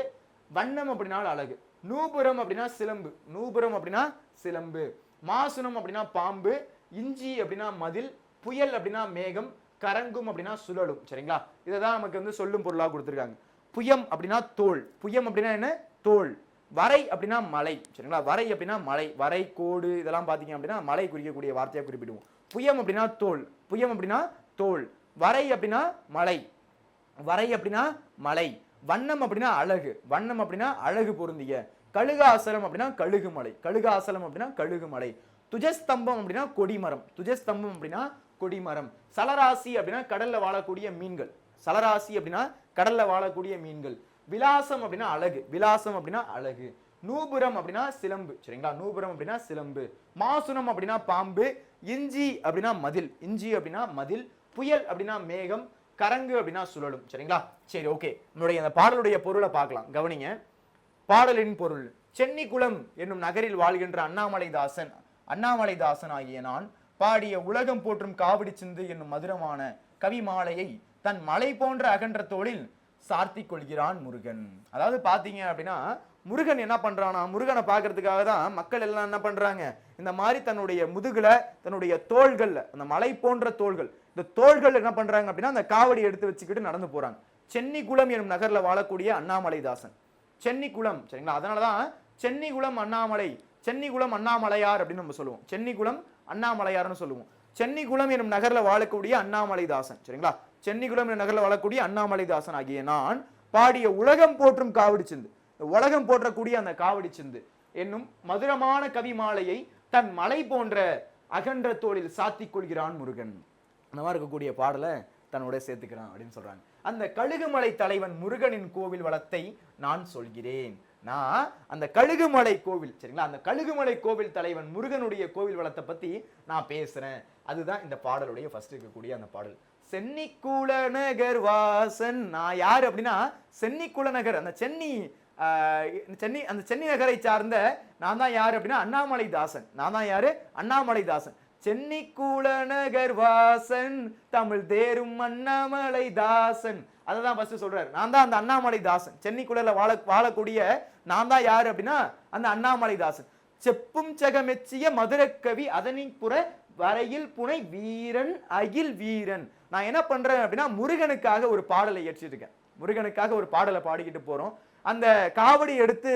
வண்ணம் அப்படின்னாலும் அழகு. நூபுரம் அப்படின்னா சிலம்பு, நூபுரம் அப்படின்னா சிலம்பு. மாசுனம் அப்படின்னா பாம்பு. இஞ்சி அப்படின்னா மதில். புயல் அப்படின்னா மேகம். கரங்கும் அப்படின்னா சுழலும். சரிங்களா. இதைதான் நமக்கு வந்து சொல்லும் பொருளாக கொடுத்துருக்காங்க. புயம் அப்படின்னா தோல், புயம் அப்படின்னா என்ன, தோல். வரை அப்படின்னா மலை. சரிங்களா. வரை அப்படின்னா மலை, வரை கோடு இதெல்லாம் பாத்தீங்க அப்படின்னா மலை குறிக்கக்கூடிய வார்த்தையை குறிப்பிடுவோம். புயம் அப்படின்னா தோல், புயம் அப்படின்னா தோல். வரை அப்படின்னா மலை, வரை அப்படின்னா மலை. வண்ணம் அப்படின்னா அழகு, வண்ணம் அப்படின்னா அழகு பொருந்திய. கழுகாசலம் அப்படின்னா கழுகு மலை, கழுகாசலம் அப்படின்னா கழுகு மலை. துஜஸ்தம்பம் அப்படின்னா கொடிமரம், துஜஸ்தம்பம் அப்படின்னா கொடிமரம். சலராசி அப்படின்னா கடல்ல வாழக்கூடிய மீன்கள், சலராசி அப்படின்னா கடல்ல வாழக்கூடிய மீன்கள். விலாசம் அப்படின்னா அழகு, விலாசம் அப்படின்னா அழகு. நூபுரம் அப்படின்னா சிலம்பு. சரிங்களா. நூபுரம் அப்படின்னா சிலம்பு. மாசுனம் அப்படின்னா பாம்பு. இஞ்சி அப்படின்னா மதில், இஞ்சி அப்படின்னா மதில். புயல் அப்படின்னா மேகம். கரங்கு அப்படின்னா சுழலும். சரிங்களா. சரி, ஓகே. நம்மளுடைய அந்த பாடலுடைய பொருளை பார்க்கலாம், கவனிங்க. பாடலின் பொருள். சென்னிக்குளம் என்னும் நகரில் வாழ்கின்ற அண்ணாமலைதாசன், அண்ணாமலைதாசன் ஆகிய நான் பாடிய உலகம் போற்றும் காவடி சிந்து என்னும் மதுரமான கவி மாலையை தன் மலை போன்ற அகன்ற தோளில் சார்த்தி கொள்கிறான் முருகன். அதாவது பாத்தீங்க அப்படின்னா முருகன் என்ன பண்றானா, முருகனை பார்க்கறதுக்காக தான் மக்கள் எல்லாம் என்ன பண்றாங்க, இந்த மாதிரி தன்னுடைய முதுகுல, தன்னுடைய தோள்கள்ல, அந்த மலை போன்ற தோள்கள், இந்த தோள்கள் என்ன பண்றாங்க அப்படின்னா அந்த காவடி எடுத்து வச்சுக்கிட்டு நடந்து போறாங்க. சென்னிக்குளம் என்னும் நகர்ல வாழக்கூடிய அண்ணாமலைதாசன், சென்னிக்குளம். சரிங்களா. அதனாலதான் சென்னிக்குளம் அண்ணாமலை, சென்னிக்குளம் அண்ணாமலையார் அப்படின்னு நம்ம சொல்லுவோம். சென்னிக்குளம் அண்ணாமலையார்னு சொல்லுவோம். சென்னிக்குளம் என்னும் நகர்ல வாழக்கூடிய அண்ணாமலைதாசன். சரிங்களா. சென்னிக்குளம் என்னும் நகர்ல வாழக்கூடிய அண்ணாமலைதாசன் ஆகிய நான் பாடிய உலகம் போற்றும் காவடி சிந்து, உலகம் போற்றக்கூடிய அந்த காவடி சிந்து என்னும் மதுரமான கவி மாலையை தன் மலை போன்ற அகன்ற தோளில் சாத்தி கொள்கிறான் முருகன். அந்த மாதிரி இருக்கக்கூடிய பாடலை தன்னோட சேர்த்துக்கிறான் அப்படின்னு சொல்றாங்க. அந்த கழுகுமலை தலைவன் முருகனின் கோவில் வளத்தை நான் சொல்கிறேன். நான் அந்த கழுகுமலை கோவில், சரிங்களா, அந்த கழுகுமலை கோவில் தலைவன் முருகனுடைய கோவில் வளத்தை பத்தி நான் பேசுறேன். அதுதான் இந்த பாடலுடைய ஃபர்ஸ்ட் இருக்கக்கூடிய அந்த பாடல். சென்னிக்குள நகர் வாசன். நான் யாரு அப்படின்னா சென்னிக்குள நகர், அந்த சென்னி அந்த சென்னி நகரை சார்ந்த நான் தான் யாரு அப்படின்னா அண்ணாமலைதாசன். நான் தான் யாரு, அண்ணாமலைதாசன். சென்னிக்குள நகர் வாசன் தமிழ் தேரும் அண்ணாமலைதாசன். அததான் ஃபர்ஸ்ட் சொல்றாரு. நான் தான் அந்த அண்ணாமலைதாசன். சென்னிக்குளல வாழக்கூடிய நான் தான் யாரு அப்படின்னா அந்த அண்ணாமலைதாசன். செப்பும் செகமெச்சிய மதுரக்கவி அதனிப்புற வரையில் புனை வீரன் அகில் வீரன். நான் என்ன பண்றேன் அப்படின்னா முருகனுக்காக ஒரு பாடலை இயற்றிட்டு இருக்கேன். முருகனுக்காக ஒரு பாடலை பாடிக்கிட்டு போறோம். அந்த காவடி எடுத்து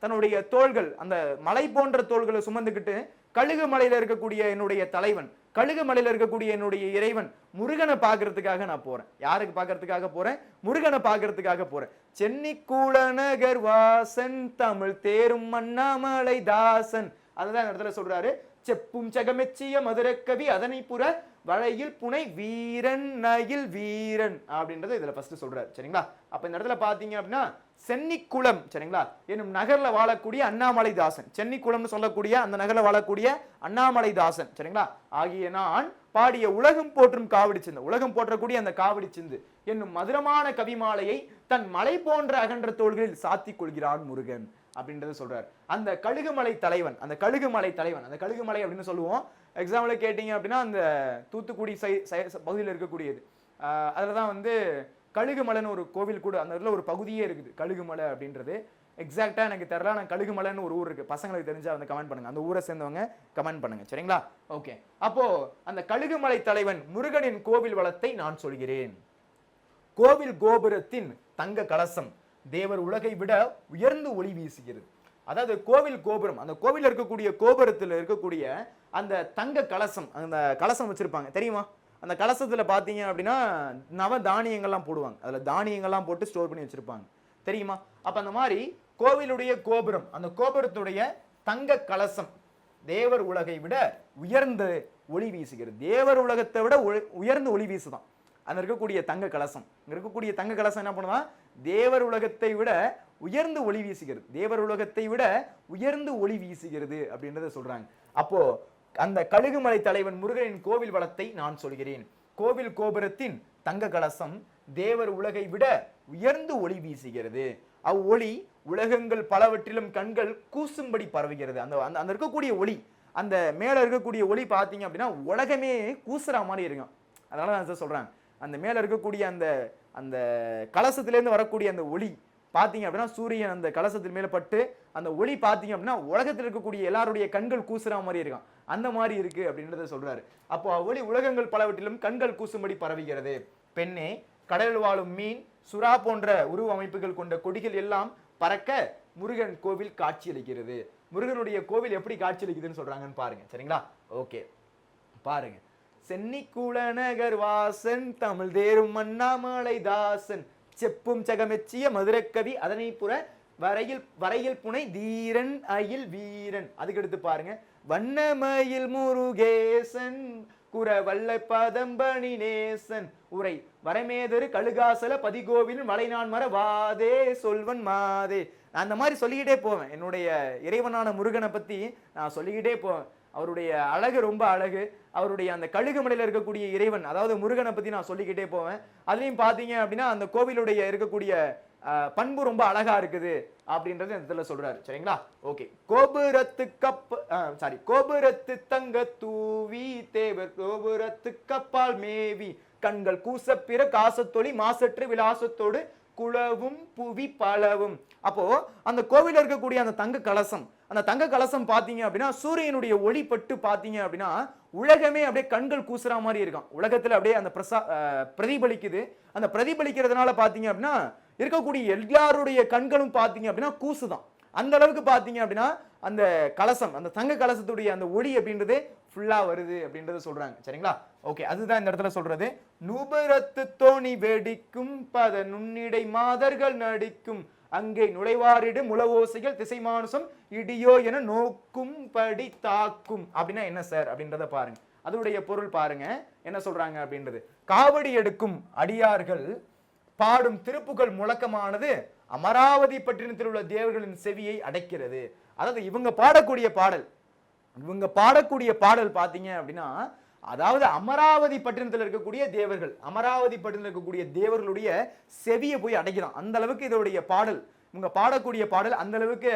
தன்னுடைய தோள்கள், அந்த மலை போன்ற தோள்களை சுமந்துக்கிட்டு கழுகு மலையில இருக்கக்கூடிய என்னுடைய தலைவன், கழுகு மலையில இருக்கக்கூடிய என்னுடைய இறைவன் முருகனை பார்க்கறதுக்காக நான் போறேன். யாருக்கு பார்க்கறதுக்காக போறேன்? முருகனை பார்க்கறதுக்காக போறேன். சென்னிக்குள நகர் வாசன் தமிழ் தேரும் அண்ணாமலைதாசன். அதுதான் இடத்துல சொல்றாரு. செப்பும் செகமெச்சிய மதுரக்கவி அதனை புற வளையில் புனை வீரன் நகில் வீரன் அப்படின்றத இதுல ஃபர்ஸ்ட் சொல்றாரு. சரிங்களா. அப்ப இந்த இடத்துல பாத்தீங்க அப்படின்னா சென்னிக்குளம், சரிங்களா, என்னும் நகர்ல வாழக்கூடிய அண்ணாமலைதாசன், சென்னிக்குளம்னு சொல்லக்கூடிய அந்த நகர்ல வாழக்கூடிய அண்ணாமலைதாசன், சரிங்களா, ஆகிய நான் பாடிய உலகம் போற்றும் காவடி சிந்து, உலகம் போற்றக்கூடிய அந்த காவடி சிந்து என்னும் மதுரமான கவிமாலையை தன் மலை போன்ற அகன்ற தோள்களில் சாத்தி கொள்கிறான் முருகன் அப்படின்றத சொல்றாரு. அந்த கழுகுமலை தலைவன், அந்த கழுகுமலை தலைவன், அந்த கழுகுமலை அப்படின்னு சொல்லுவோம். எக்ஸாம்பிள் கேட்டீங்க அப்படின்னா அந்த தூத்துக்குடி பகுதியில் இருக்கக்கூடியது. அதுலதான் வந்து கழுகுமலைன்னு ஒரு கோவில் கூட, அந்த இடத்துல ஒரு பகுதியே இருக்குது கழுகுமலை அப்படின்றது. எக்ஸாக்டா எனக்கு தெரியல. நான் கழுகுமலைன்னு ஒரு ஊர் இருக்கு, பசங்களுக்கு தெரிஞ்சா வந்து கமெண்ட் பண்ணுங்க, அந்த ஊரை சேர்ந்தவங்க கமெண்ட் பண்ணுங்க. சரிங்களா. ஓகே. அப்போ அந்த கழுகுமலை தலைவன் முருகனின் கோவில் வளத்தை நான் சொல்கிறேன். கோவில் கோபுரத்தின் தங்க கலசம் தேவர் உலகை விட உயர்ந்து ஒளி வீசுகிறது. அதாவது கோவில் கோபுரம், அந்த கோவில் இருக்கக்கூடிய கோபுரத்தில் இருக்கக்கூடிய அந்த தங்க கலசம், அந்த கலசம் வச்சிருப்பாங்க தெரியுமா? அந்த கலசத்துல பாத்தீங்க அப்படின்னா நவ தானியங்கள்லாம் போடுவாங்க, அதுல தானியங்கள்லாம் போட்டு ஸ்டோர் பண்ணி வச்சிருப்பாங்க தெரியுமா? அப்ப அந்த மாதிரி கோவிலுடைய கோபுரம், அந்த கோபுரத்துடைய தங்க கலசம் தேவர் உலகை விட உயர்ந்த ஒளி வீசுகிறது. தேவர் உலகத்தை விட உயர்ந்த ஒளி வீசுதான் அங்க இருக்கக்கூடிய தங்க கலசம். இங்க இருக்கக்கூடிய தங்க கலசம் என்ன பண்ணுவா, தேவர் உலகத்தை விட உயர்ந்து ஒளி வீசுகிறது. தேவர் உலகத்தை விட உயர்ந்து ஒளி வீசுகிறது அப்படின்றத சொல்றாங்க. அப்போ அந்த கழுகுமலை தலைவன் முருகனின் கோவில் வளத்தை நான் சொல்கிறேன். கோவில் கோபுரத்தின் தங்க கலசம் தேவர் உலகை விட உயர்ந்து ஒளி வீசுகிறது. அவ்வொளி உலகங்கள் பலவற்றிலும் கண்கள் கூசும்படி பரவுகிறது. அந்த அந்த இருக்கக்கூடிய ஒளி, அந்த மேல இருக்கக்கூடிய ஒளி பார்த்தீங்க அப்படின்னா உலகமே கூசுற மாதிரி இருக்கும். அதனால தான் சொல்றாங்க, அந்த மேல இருக்கக்கூடிய அந்த அந்த கலசத்திலேருந்து வரக்கூடிய அந்த ஒளி பார்த்தீங்க அப்படின்னா சூரியன் அந்த கலசத்தின் மேல பட்டு அந்த ஒளி பார்த்தீங்க அப்படின்னா உலகத்தில் இருக்கக்கூடிய எல்லாருடைய கண்கள் கூசுற மாதிரி இருக்கும். அந்த மாதிரி இருக்கு அப்படின்றத சொல்றாரு. அப்போ ஒளி உலகங்கள் பலவற்றிலும் கண்கள் கூசும்படி பரவுகிறது. பெண்ணே, கடலில் வாழும் மீன், சுறா போன்ற உருவ அமைப்புகள் கொண்ட கொடிகள் எல்லாம் பறக்க முருகன் கோவில் காட்சியளிக்கிறது. முருகனுடைய கோவில் எப்படி காட்சியளிக்குதுன்னு சொல்றாங்கன்னு பாருங்க. சரிங்களா? ஓகே, பாருங்க. சென்னிக்குள நகர் வாசன், தமிழ் தேரும் அண்ணாமலை தாசன், செப்பும் சகமெச்சிய மதுரக்கவி, அதனை புற வரையில் வரையில் புனை தீரன் அயில் வீரன். அதுக்கு எடுத்து பாருங்க. வண்ணமயில் முருகேசன், குற வல்ல பதம்பணி நேசன், உரை வரமேதரு கழுகாசல பதிகோவில் மலைநான் மர வாதே சொல்வன் மாதே. அந்த மாதிரி சொல்லிக்கிட்டே போவேன். என்னுடைய இறைவனான முருகனை பத்தி நான் சொல்லிக்கிட்டே போவேன். அவருடைய அழகு ரொம்ப அழகு. அவருடைய அந்த கழுகுமலையில் இருக்கக்கூடிய இறைவன், அதாவது முருகனை பத்தி நான் சொல்லிக்கிட்டே போவேன். அதுலயும் பாத்தீங்க அப்படின்னா அந்த கோவிலுடைய இருக்கக்கூடிய பண்பு ரொம்ப அழகா இருக்குது அப்படின்றது இந்த இடத்துல சொல்றாரு. சரிங்களா? ஓகே. கோபுரத்து தங்க தூவி தேவர் கோபுரத்து கப்பால் மேவி கண்கள் கூசப்பிற காசத்தொளி மாசற்று விலாசத்தோடு குளவும் புவி பலவும். அப்போ அந்த கோவில இருக்கக்கூடிய அந்த தங்க கலசம், அந்த தங்க கலசம் பாத்தீங்க அப்படின்னா சூரியனுடைய ஒளி பட்டு பாத்தீங்க அப்படின்னா உலகமே அப்படியே கண்கள் கூசுற மாதிரி இருக்கும். உலகத்துல அப்படியே அந்த பிரதிபலிக்குது. அந்த பிரதிபலிக்கிறதுனால பாத்தீங்க அப்படின்னா இருக்கக்கூடிய எல்லாருடைய கண்களும் பாத்தீங்க அப்படின்னா கூசுதான். அந்த அளவுக்கு பாத்தீங்க அப்படின்னா அந்த கலசம், அந்த தங்க கலசத்துடைய அந்த ஒளி அப்படின்றது ஃபுல்லா வருது அப்படின்றத சொல்றாங்க. சரிங்களா? ஓகே, அதுதான் இந்த இடத்துல சொல்றது. நுபரத்து தோணி வெடிக்கும் பத நுண்ணிடை மாதர்கள் நடிக்கும் அங்கே நுழைவாரிடு முளவோசைகள் திசை மானுசம் இடியோ என நோக்கும் படி தாக்கும். அப்படின்னா என்ன சார் அப்படின்றத பாருங்க. அதோடைய பொருள் பாருங்க என்ன சொல்றாங்க அப்படின்றது. காவடி எடுக்கும் அடியார்கள் பாடும் திருப்புகள் முழக்கமானது அமராவதி பட்டினத்தில் உள்ள தேவர்களின் செவியை அடைக்கிறது. அதாவது இவங்க பாடக்கூடிய பாடல் பாத்தீங்க அப்படின்னா, அதாவது அமராவதி பட்டினத்தில் இருக்கக்கூடிய தேவர்கள், அமராவதி பட்டினத்தில் இருக்கக்கூடிய தேவர்களுடைய செவியை போய் அடைக்கிறான். அந்த அளவுக்கு இதோடைய பாடல், இவங்க பாடக்கூடிய பாடல் அந்த அளவுக்கு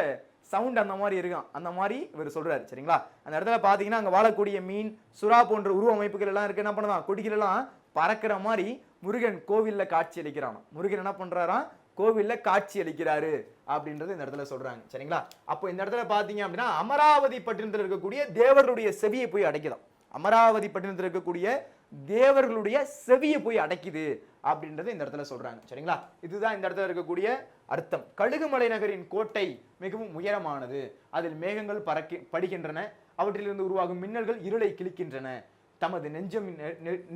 சவுண்ட் அந்த மாதிரி இருக்கும். அந்த மாதிரி இவர் சொல்றாரு. சரிங்களா? அந்த இடத்துல பாத்தீங்கன்னா அங்க வாழக்கூடிய மீன், சுறா போன்ற உருவ அமைப்புகள் எல்லாம் இருக்கு. என்ன பண்ணுதான், கொடிகள் எல்லாம் பறக்கிற மாதிரி முருகன் கோவில்ல காட்சி அளிக்கிறான். முருகன் என்ன பண்றாராம், கோவில்ல காட்சி அளிக்கிறாரு அப்படின்றது இந்த இடத்துல சொல்றாங்க. சரிங்களா? அப்போ இந்த இடத்துல பாத்தீங்க அப்படின்னா அமராவதி பட்டினத்தில் இருக்கக்கூடிய தேவர்களுடைய செவியை போய் அடைக்குதான். அமராவதி பட்டினத்தில் இருக்கக்கூடிய தேவர்களுடைய செவியை போய் அடைக்குது அப்படின்றது இந்த இடத்துல சொல்றாங்க. சரிங்களா? இதுதான் இந்த இடத்துல இருக்கக்கூடிய அர்த்தம். கழுகுமலை நகரின் கோட்டை மிகவும் உயரமானது. அதில் மேகங்கள் படுகின்றன. அவற்றிலிருந்து உருவாகும் மின்னல்கள் இருளை கிழிக்கின்றன. தமது நெஞ்சம்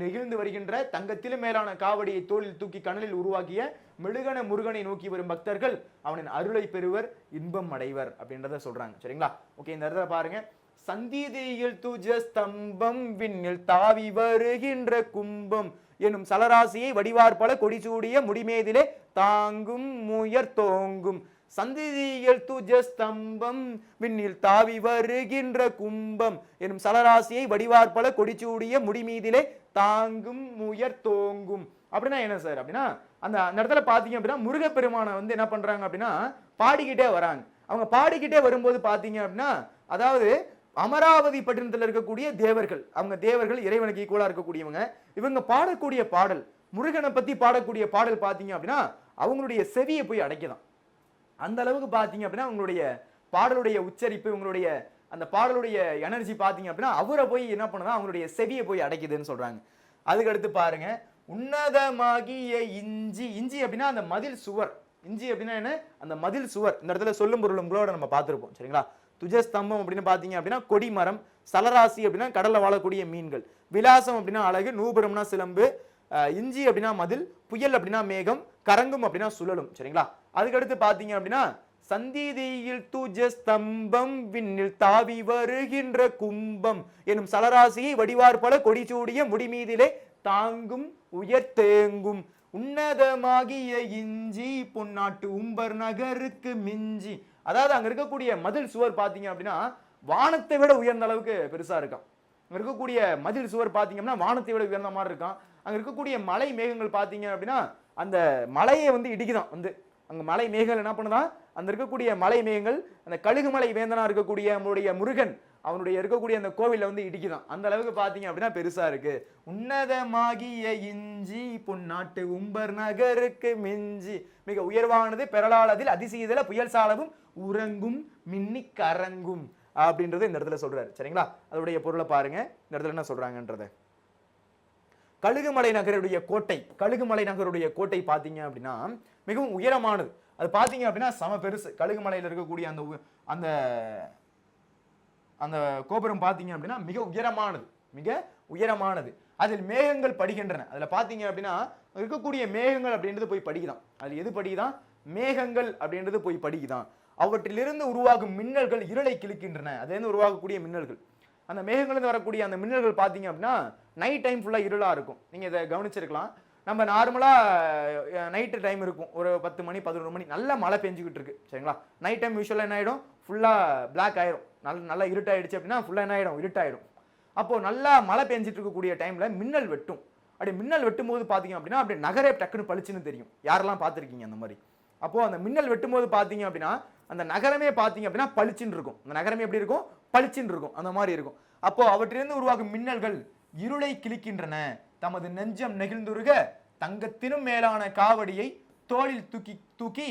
நெகிழ்ந்து வருகின்ற தங்கத்திலும் மேலான காவடியை தோளில் தூக்கி கனலில் உருவாக்கிய மெழுகன முருகனை நோக்கி வரும் பக்தர்கள் அவனின் அருளை பெறுவர், இன்பம் அடைவர் அப்படின்றத சொல்றாங்க. சரிங்களா? ஓகே, இந்த இடத்துல பாருங்க. சந்தீதியில் துஜ ஸ்தம்பம் விண்ணில் தாவி வருகின்ற கும்பம் எனும் சலராசியை வடிவார் பல கொடிசூடிய முடிமேதிலே தாங்கும் முயர் தோங்கும். சந்ததியில் துஜ ஸ்தம்பம் விண்ணில் தாவி வருகின்ற கும்பம் எனும் சலராசியை வடிவார் பல கொடிச்சூடிய முடிமீதிலே தாங்கும் முயர் தோங்கும். அப்படின்னா என்ன சார் அப்படின்னா, அந்த இடத்துல பாத்தீங்க அப்படின்னா முருகப்பெருமானை வந்து என்ன பண்றாங்க அப்படின்னா பாடிக்கிட்டே வராங்க. அவங்க பாடிக்கிட்டே வரும்போது பாத்தீங்க அப்படின்னா, அதாவது அமராவதி பட்டினத்தில் இருக்கக்கூடிய தேவர்கள், அவங்க தேவர்கள் இறைவனுக்கு ஈக்குவலா இருக்கக்கூடியவங்க. இவங்க பாடக்கூடிய பாடல், முருகனை பத்தி பாடக்கூடிய பாடல் பாத்தீங்க அப்படின்னா அவங்களுடைய செவியை போய் அடைக்கலாம். அந்த அளவுக்கு பாத்தீங்க அப்படின்னா உங்களுடைய பாடலுடைய உச்சரிப்பு, உங்களுடைய அந்த பாடலுடைய எனர்ஜி பாத்தீங்க அப்படின்னா அவரை போய் என்ன பண்ணுதா, அவங்களுடைய செவியை போய் அடைக்குதுன்னு சொல்றாங்க. அதுக்கு அடுத்து பாருங்க. உன்னதமாகிய இஞ்சி. இஞ்சி அப்படின்னா அந்த மதில் சுவர். இஞ்சி அப்படின்னா என்ன, அந்த மதில் சுவர். இந்த இடத்துல சொல்லும் பொருளுங்களோட நம்ம பார்த்திருப்போம். சரிங்களா? துஜஸ்தம்பம் அப்படின்னு பாத்தீங்க அப்படின்னா கொடிமரம், சலராசி அப்படின்னா கடல்ல வாழக்கூடிய மீன்கள், விலாசம் அப்படின்னா அழகு, நூபுரம்னா சிலம்பு, இஞ்சி அப்படின்னா மதில், புயல் அப்படின்னா மேகம், கரங்கும் அப்படின்னா சுழலும். சரிங்களா? அதுக்கடுத்து பாத்தீங்க அப்படின்னா சந்திதியில் துஜ ஸ்தம்பம் விண்ணில் தாவி வருகின்ற கும்பம் எனும் சலராசியை வடிவார் பல கொடிச்சூடிய முடிமீதிலே தாங்கும் உயர்த்தேங்கும் உன்னதமாகிய இஞ்சி பொன்னாட்டு உம்பர் நகருக்கு மிஞ்சி. அதாவது அங்க இருக்கக்கூடிய மதில் சுவர் பாத்தீங்க அப்படின்னா வானத்தை விட உயர்ந்த அளவுக்கு பெருசா இருக்கான். அங்க இருக்கக்கூடிய மதில் சுவர் பாத்தீங்கன்னா வானத்தை விட உயர்ந்த மாதிரி இருக்கான். அங்க இருக்கக்கூடிய மலை மேகங்கள் பாத்தீங்க அப்படின்னா அந்த மலையை வந்து இடிக்குதான். வந்து அங்க மலை மேகங்கள் என்ன பண்ணுதான், அந்த இருக்கக்கூடிய மலை மேகங்கள் அந்த கழுகுமலை வேந்தனா இருக்கக்கூடிய நம்மளுடைய முருகன் அவனுடைய இருக்கக்கூடிய அந்த கோவில வந்து இடிக்குதான். அந்த அளவுக்கு பாத்தீங்க அப்படின்னா பெருசா இருக்கு. உன்னதமாகிய இஞ்சி பொன்னாட்டு உம்பர் நகருக்கு மிஞ்சி மிக உயர்வானது பெறலாளதில் அதிசீதல புயல் சாலவும் உறங்கும் மின்னி கரங்கும் அப்படின்றது இந்த இடத்துல சொல்றாரு. சரிங்களா? அதோடைய பொருளை பாருங்க இந்த இடத்துல என்ன சொல்றாங்கன்றத. கழுகுமலை நகருடைய கோட்டை, கழுகுமலை நகருடைய கோட்டை பாத்தீங்க அப்படின்னா மிகவும் உயரமானது. அது பாத்தீங்க அப்படின்னா சம பெருசு. கழுகுமலையில் இருக்கக்கூடிய அந்த அந்த அந்த கோபுரம் பாத்தீங்க அப்படின்னா மிக உயரமானது, மிக உயரமானது. அதில் மேகங்கள் படிக்கின்றன. அதுல பாத்தீங்க அப்படின்னா இருக்கக்கூடிய மேகங்கள் அப்படின்றது போய் படிக்குதான். அது எது படிக்குதான்? மேகங்கள் அப்படின்றது போய் படிக்குதான். அவற்றிலிருந்து உருவாகும் மின்னல்கள் இருளை கிழிக்கின்றன. அதுலேருந்து உருவாகக்கூடிய மின்னல்கள், அந்த மேகங்கள்லேருந்து வரக்கூடிய அந்த மின்னல்கள் பார்த்தீங்க அப்படின்னா நைட் டைம் ஃபுல்லாக இருளாக இருக்கும். நீங்கள் இதை கவனிச்சிருக்கலாம். நம்ம நார்மலாக நைட்டு டைம் இருக்கும், ஒரு 10 மணி 11 மணி நல்ல மழை பெஞ்சிக்கிட்டு இருக்கு. சரிங்களா? நைட் டைம் யூஸ்வலாக என்ன ஆகிடும், ஃபுல்லாக பிளாக் ஆயிரும். நல்லா இருட்டாயிடுச்சு அப்படின்னா ஃபுல்லாக என்ன ஆகிடும், இருட்டாயிடும். அப்போது நல்லா மழை பெஞ்சிட்டு இருக்கக்கூடிய டைமில் மின்னல் வெட்டும். அப்படி மின்னல் வெட்டும் போது பார்த்தீங்க அப்படின்னா அப்படி நகரே டக்குன்னு பளிச்சுன்னு தெரியும். யாரெல்லாம் பார்த்துருக்கீங்க அந்த மாதிரி? அப்போது அந்த மின்னல் வெட்டும் போது பார்த்தீங்க அப்படின்னா அந்த நகரமே பார்த்தீங்க அப்படின்னா பளிச்சுன்னு இருக்கும். அந்த நகரமே எப்படி இருக்கும், பளிச்சுன்னு இருக்கும். அந்த மாதிரி இருக்கும். அப்போ அவற்றிலிருந்து உருவாகும் மின்னல்கள் இருளை கிழிக்கின்றன. தமது நெஞ்சம் நெகிழ்ந்துருக தங்கத்தினும் மேலான காவடியை தோளில் தூக்கி தூக்கி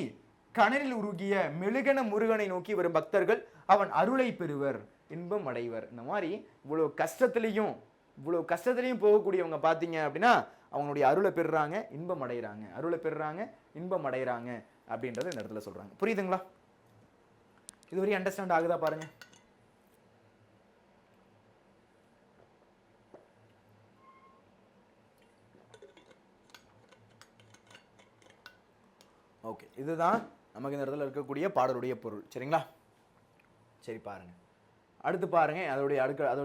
கனலில் உருகிய மெழுகன முருகனை நோக்கி வரும் பக்தர்கள் அவன் அருளை பெறுவர், இன்பம் அடைவர். இந்த மாதிரி இவ்வளவு கஷ்டத்திலையும் போகக்கூடியவங்க பார்த்தீங்க அப்படின்னா அவங்களுடைய அருளை பெறுறாங்க, இன்பம் அடைகிறாங்க. அருளை பெறுறாங்க, இன்பம் அடைகிறாங்க அப்படின்றத இந்த இடத்துல சொல்றாங்க. புரியுதுங்களா? இதுவரை அண்டர்ஸ்டாண்ட் ஆகுதா பாருங்க. ஓகே, இதுதான் நமக்கு இந்த இடத்துல இருக்கக்கூடிய பாடலுடைய பொருள். சரிங்களா? சரி பாருங்க, அடுத்து பாருங்க. அதோட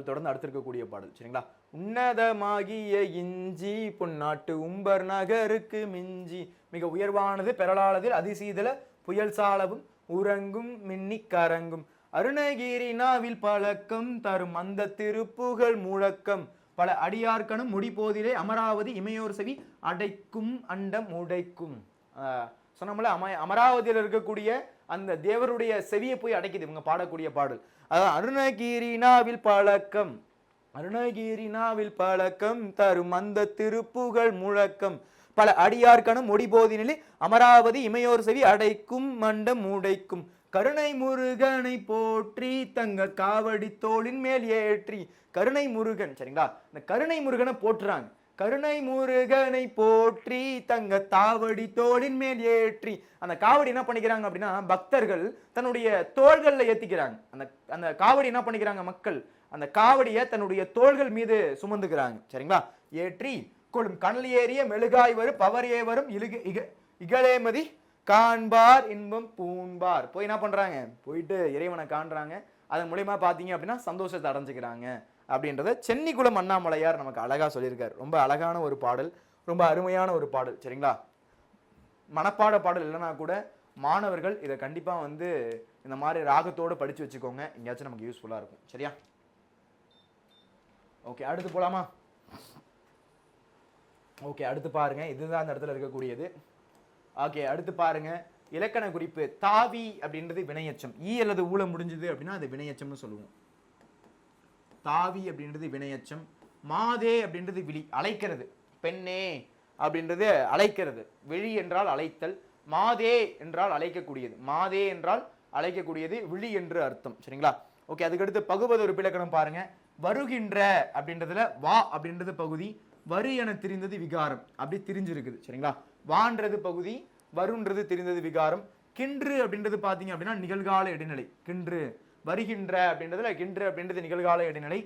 தொடர்ந்து அடுத்து இருக்கக்கூடிய பாடல். சரிங்களா? உன்னதமாகிய இஞ்சி பொன்னாட்டு உம்பர் நகருக்கு மிஞ்சி மிக உயர்வானது பெறலாளதில் அதிசீதல புயல் சாலவும் உறங்கும் மின்னி கரங்கும் அருணகிரி நாவில் பழக்கம் தரும் அந்த திருப்புகழ் முழக்கம் பல அடியார்க்கனும் முடிபோதிலே அமராவதி இமையோர் செவி அடைக்கும் அண்டம் உடைக்கும். சொன்னோம்ல, அமராவதியில் இருக்கக்கூடிய அந்த தேவருடைய செவியை போய் அடைக்குது இவங்க பாடக்கூடிய பாடல். அதான் அருணகிரினாவில் பழக்கம், அருணகிரினாவில் பழக்கம் தரும் அந்த திருப்புகழ் முழக்கம் பல அடியார்க்கனும் முடிபோதினிலே அமராவதி இமையோர் செவி அடைக்கும் மண்டம் உடைக்கும் கருணை முருகனை போற்றி தங்க காவடி தோளின் மேல் ஏற்றி. கருணை முருகன். சரிங்களா? இந்த கருணை முருகனை போற்றுறாங்க. கருணை முருகனை போற்றி தங்க தாவடி தோளின் மேல் ஏற்றி. அந்த காவடி என்ன பண்ணிக்கிறாங்க அப்படின்னா பக்தர்கள் தன்னுடைய தோள்களில் ஏத்திக்கிறாங்க. அந்த காவடி என்ன பண்ணிக்கிறாங்க, மக்கள் அந்த காவடியை தன்னுடைய தோள்கள் மீது சுமந்துக்கிறாங்க. சரிங்களா? ஏற்றி கொள்ளும் கனல் ஏறிய மெழுகாய் வரும் பவரே வரும் இகழேமதி காண்பார் இன்பம் பூண்பார். போய் என்ன பண்றாங்க, போயிட்டு இறைவனை காண்றாங்க. அதன் மூலியமா பாத்தீங்க அப்படின்னா சந்தோஷத்தை அடைஞ்சுக்கிறாங்க அப்படின்றத சென்னிகுளம் அண்ணாமலையார் நமக்கு அழகா சொல்லியிருக்காரு. ரொம்ப அழகான ஒரு பாடல், ரொம்ப அருமையான ஒரு பாடல். சரிங்களா? மனப்பாட பாடல் இல்லைன்னா கூட மாணவர்கள் இதை கண்டிப்பா வந்து இந்த மாதிரி ராகத்தோடு படிச்சு வச்சுக்கோங்க, எங்கேயாச்சும் நமக்கு யூஸ்ஃபுல்லா இருக்கும். சரியா? ஓகே, அடுத்து போலாமா? ஓகே, அடுத்து பாருங்க. இதுதான் அந்த இடத்துல இருக்கக்கூடியது. ஓகே, அடுத்து பாருங்க. இலக்கண குறிப்பு. தாவி அப்படின்றது வினையச்சம். ஈ அல்லது ஊழ முடிஞ்சது அப்படின்னா அது வினையச்சம்னு சொல்லுவோம். தாவி அப்படின்றது வினையச்சம். மாதே அப்படின்றது விழி, அழைக்கிறது. பெண்ணே அப்படின்றது அழைக்கிறது. விழி என்றால் அழைத்தல், மாதே என்றால் அழைக்கக்கூடியது. மாதே என்றால் அழைக்கக்கூடியது, விழி என்று அர்த்தம். சரிங்களா? ஓகே, அதுக்கடுத்து பகுபத ஒரு இலக்கணம் பாருங்க. வருகின்ற அப்படின்றதுல வா அப்படின்றது பகுதி, வரு என திரிந்தது விகாரம். அப்படி திரிஞ்சிருக்குது. சரிங்களா? வான்றது பகுதி, வருன்றது திரிந்தது விகாரம். கின்று அப்படின்றது பாத்தீங்க அப்படின்னா நிகழ்கால இடைநிலை. கின்று வருகின்ற அப்படின்றதுல கின்று அப்படின்றது நிகழ்கால இடைநிலை.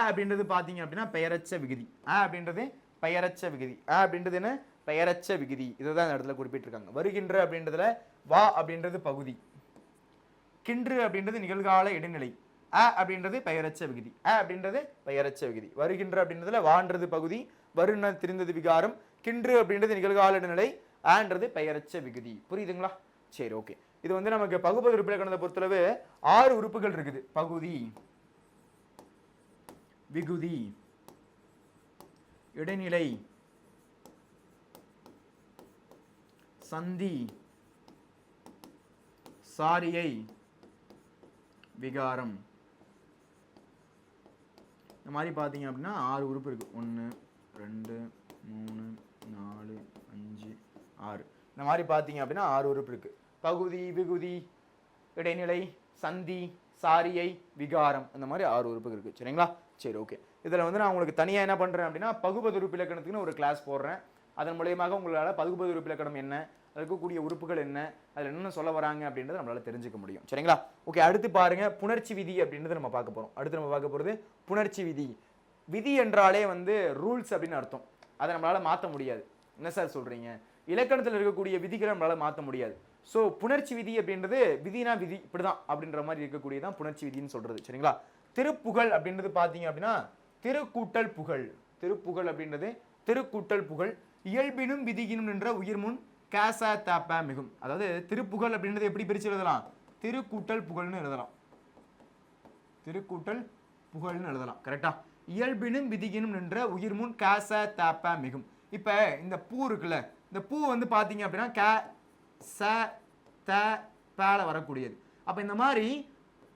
அப்படின்றது பாத்தீங்க அப்படின்னா பெயரச்ச விகுதி. அப்படின்றது பெயரச்ச விகுதி. அப்படின்றது என்ன, பெயரச்ச விகுதி. இதுதான் இந்த இடத்துல குறிப்பிட்டிருக்காங்க. வருகின்ற அப்படின்றதுல வா அப்படின்றது பகுதி, கின்று அப்படின்றது நிகழ்கால இடைநிலை, அ அப்படின்றது பெயரச்ச விகுதி, அ அப்படின்றது பெயரச்ச விகுதி. வருகின்ற அப்படின்றதுல வான்றது பகுதி, வருண திரிந்தது விகாரம், கின்று அப்படின்றது நிகழ்கால இடைநிலை, ஆன்றது பெயரச்ச விகுதி. புரியுதுங்களா? சரி, ஓகே. இது வந்து நமக்கு பகுபத உறுப்பிலக்கணத்தை பொறுத்தளவு 6 உறுப்புகள் இருக்குது. பகுதி, விகுதி, இடைநிலை, சந்தி, சாரியை, விகாரம். இந்த மாதிரி பார்த்தீங்க அப்படின்னா 6 உறுப்பு இருக்கு. 1 2 3 4 5 6. இந்த மாதிரி பார்த்தீங்க அப்படின்னா 6 உறுப்பு இருக்கு. பகுதி, விகுதி, இடைநிலை, சந்தி, சாரியை, விகாரம், இந்த மாதிரி 6 உறுப்பு இருக்கு. சரிங்களா? சரி, ஓகே. இதில் வந்து நான் உங்களுக்கு தனியாக என்ன பண்ணுறேன் அப்படின்னா பகுபத உறுப்பிலக்கணத்துக்குன்னு ஒரு கிளாஸ் போடுறேன். அதன் மூலியமாக உங்களால் பகுபத உறுப்பிலக்கணம் என்ன, அதில் இருக்கக்கூடிய உறுப்புகள் என்ன, அதில் என்னென்ன சொல்ல வராங்க அப்படின்றத நம்மளால தெரிஞ்சுக்க முடியும். சரிங்களா? ஓகே. அடுத்து பாருங்க, புணர்ச்சி விதி அப்படின்றத நம்ம பார்க்க போகிறோம். அடுத்து நம்ம பார்க்க போகிறது புணர்ச்சி விதி. விதி என்றாலே வந்து ரூல்ஸ் அப்படின்னு அர்த்தம். அதை நம்மளால மாற்ற முடியாது. என்ன சார் சொல்றீங்க? இலக்கணத்தில் இருக்கக்கூடிய விதிகளை நம்மளால மாற்ற முடியாது. ஸோ புணர்ச்சி விதி அப்படின்றது விதினா விதி இப்படிதான் அப்படின்ற மாதிரி இருக்கக்கூடியதான் புணர்ச்சி விதின்னு சொல்றது. சரிங்களா? திருப்புகழ் அப்படின்றது பார்த்தீங்க அப்படின்னா திருக்கூட்டல் புகழ். திருப்புகழ் அப்படின்றது திருக்கூட்டல் புகழ். இயல்பினும் விதியினும் நின்ற உயிர்முன் கேச தாப்ப மிகும். அதாவது திருப்புகழ் அப்படின்றது எப்படி பிரிச்சு எழுதலாம்? திருக்கூட்டல் புகழ்னு எழுதலாம். திருக்கூட்டல் புகழ்னு எழுதலாம். கரெக்டா? இயல்பினும் விதியினும் நின்ற உயிர்முன் கேச தாப்ப மிகும். இப்ப இந்த பூ இருக்குல்ல, இந்த பூ வந்து பாத்தீங்க அப்படின்னா கே ச த பேல வரக்கூடியது. அப்ப இந்த மாதிரி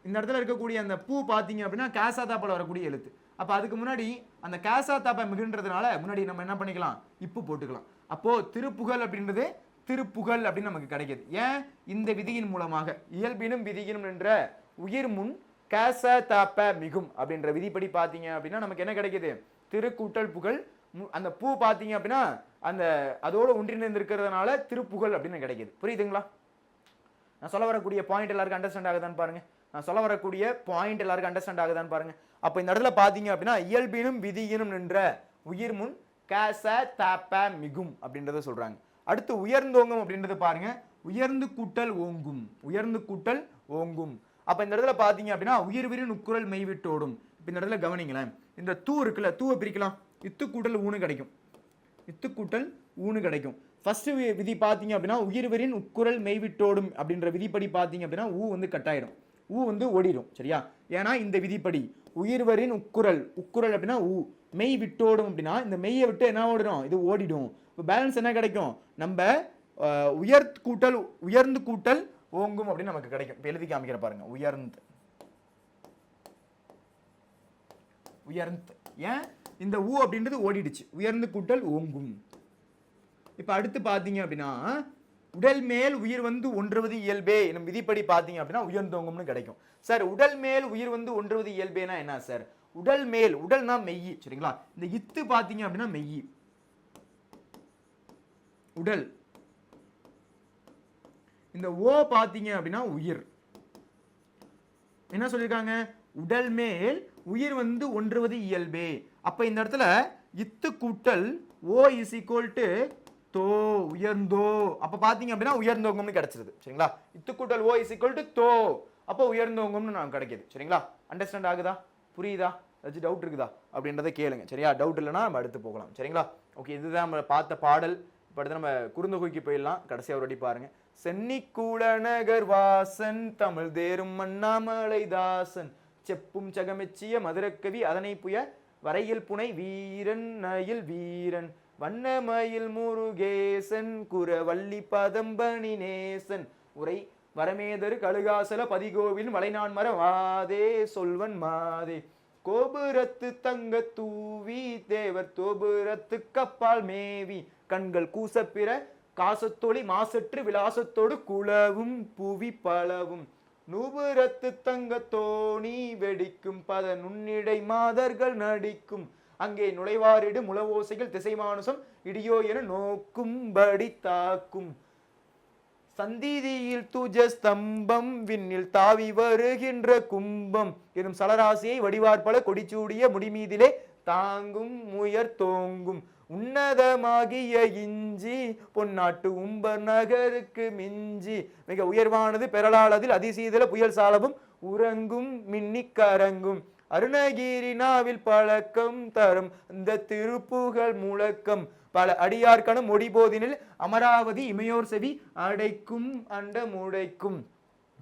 இந்த இடத்துல இருக்கக்கூடிய அந்த பூ பாத்தீங்க அப்படின்னா கேசா தாப்பால வரக்கூடிய எழுத்து. அப்ப அதுக்கு முன்னாடி அந்த கேசா தாப்பா மிகுன்றதுனால முன்னாடி நம்ம என்ன பண்ணிக்கலாம்? இப்பு போட்டுக்கலாம். அப்போ திருப்புகழ் அப்படின்றது திருப்புகழ் அப்படின்னு நமக்கு கிடைக்குது. ஏன்? இந்த விதியின் மூலமாக இயல்பினும் விதியினும் என்ற உயிர் முன் கேச தாப்ப மிகும் அப்படின்ற விதிப்படி பாத்தீங்க அப்படின்னா நமக்கு என்ன கிடைக்குது? திருக்கூட்டல் புகழ். அந்த பூ பாத்தீங்க அப்படின்னா அந்த அதோட ஒன்றிணைந்து இருக்கிறதுனால திருப்புகழ் அப்படின்னு கிடைக்குது. புரியுதுங்களா? நான் சொல்ல வரக்கூடிய பாயிண்ட் எல்லாருக்கும் அண்டர்ஸ்டாண்ட் ஆகுதான்னு பாருங்க. நான் சொல்ல வரக்கூடிய பாயிண்ட் எல்லாருக்கும் அண்டர்ஸ்டாண்ட் ஆகுதான்னு பாருங்க. அப்ப இந்த இடத்துல பாத்தீங்க அப்படின்னா இயல்பினும் விதியினும் நின்ற உயிர் முன் கேச தாப்ப மிகும் அப்படின்றத சொல்றாங்க. அடுத்து உயர்ந்தோங்கும் அப்படின்றது பாருங்க. உயர்ந்து கூட்டல் ஓங்கும். உயர்ந்து கூட்டல் ஓங்கும். அப்ப இந்த இடத்துல பாத்தீங்க அப்படின்னா உயிர்விரின் உக்குரல் மெய்விட்டோடும். இப்ப இந்த இடத்துல கவனிங்களேன். இந்த தூ இருக்குல்ல, தூவை பிரிக்கலாம். இத்து கூட்டல் ஊனு கிடைக்கும். இத்து கூட்டல் ஊனு கிடைக்கும். ஃபர்ஸ்ட் விதி பாத்தீங்க அப்படின்னா உயிர்வரின் உக்குரல் மெய்விட்டோடும் அப்படின்ற விதிப்படி பாத்தீங்க அப்படின்னா ஊ வந்து கட்டாயிடும். ஊ வந்து ஓடிடும். சரியா? ஏன்னா இந்த விதிப்படி உயிர்வரின் உக்குரல், உக்குரல் அப்படின்னா ஊ, மெய் விட்டோடும் அப்படின்னா இந்த மெய்யை விட்டு என்ன ஓடிடும்? இது ஓடிடும். இப்போ பேலன்ஸ் என்ன கிடைக்கும்? நம்ம உயர்ந்து கூட்டல் ஓங்கும் அப்படின்னு நமக்கு கிடைக்கும். இப்போ எழுதி காமிக்கிற பாருங்க. உயர்ந்து உயர்ந்து. ஏன்? இந்த ஊ அப்படின்றது ஓடிடுச்சு. உயர்ந்து கூட்டல் ஓங்கும். இப்ப அடுத்து பாத்தீங்க அப்படின்னா உடல் மேல் உயிர் வந்து ஒன்றுவது இயல்பே எனும் விதிப்படி பாத்தீங்க அப்படின்னா உயர்ந்தோங்கும்னு கிடைக்கும். சார் உடல் மேல் உயிர் வந்து ஒன்றுவது இயல்பேனா என்ன சார்? உடல் மேல், உடல்னா மெய்யி. சரிங்களா? இந்த இத்து பாத்தீங்க அப்படின்னா மெய்யி. உடல். இந்த ஓ பாத்தீங்க அப்படின்னா உயிர். என்ன சொல்லிருக்காங்க? உடல் மேல் உயிர் வந்து ஒன்றுவது இயல்பே. அப்ப இந்த இடத்துல இத்து கூட்டல் ஓ இஸ் ஈக்குவல் டு தோ, உயர்ந்தோ. அப்ப பாத்தீங்க அப்படின்னா உயர்ந்தோங்கம்னு கிடைச்சிருது. சரிங்களா? இத்து கூட்டல் ஓ இஸ் ஈக்குவல் டு தோ. அப்போ உயர்ந்தோங்கம்னு நமக்கு கிடைக்குது. சரிங்களா? அண்டர்ஸ்டாண்ட் ஆகுதா? புரியுதா? ஏதாச்சும் டவுட் இருக்குதா அப்படின்றத கேளுங்க. சரியா? டவுட் இல்லைன்னா நம்ம அடுத்து போகலாம். சரிங்களா? ஓகே. இதுதான் நம்ம பார்த்த பாடல். இப்போ அடுத்து நம்ம குறுந்தொகைக்கு போயிடலாம். கடைசியாக ஒரு வாட்டி பாருங்க. சென்னிக்கூட நகர் வாசன் தமிழ் தேரும் அண்ணாமலை தாசன் செப்பும் சகமெச்சிய மதுரக்கவி அதனை புய வரையில் புனை வீரன் நயில் வீரன் வண்ணமயில் முருகேசன் குரவள்ளி பதம்பணி நேசன் உரை வரமேதரு கழுகாசல பதிகோவில் மலைநான் மர வாதே சொல்வன் மாதே கோபுரத்து தங்க தூவி தேவர் தோபுரத்து கப்பால் மேவி கண்கள் கூசப்பிற காசத்தொளி மாசற்று விலாசத்தோடு குளவும் புவி பலவும் நூபுரத்து தங்க தோணி வெடிக்கும் பத நுண்ணிடை மாதர்கள் நடிக்கும் அங்கே நுழைவாரிடு முளவோசைகள் திசை மானுசம் இடியோ என நோக்கும்படி தாக்கும் சந்தீதியில் துஜ ஸ்தம்பம் விண்ணில் தாவி வருகின்ற கும்பம் எனும் சலராசியை வடிவார்பல கொடிச்சூடிய முடிமீதிலே தாங்கும் முயர் தோங்கும் உன்னதமாகிய இஞ்சி பொன்னாட்டு உம்பர் நகருக்கு மிஞ்சி மிக உயர்வானது பெறலாளதில் அதிசீதல புயல் சாலவும் உறங்கும் மின்னிக்கரங்கும் அருணகிரி நாவில் பழக்கம் தரும் இந்த திருப்புகழ் முழக்கம் பல அடியார்கனும் மொழிபோதினில் அமராவதி இமையோர் செவி அடைக்கும் அண்ட முடைக்கும்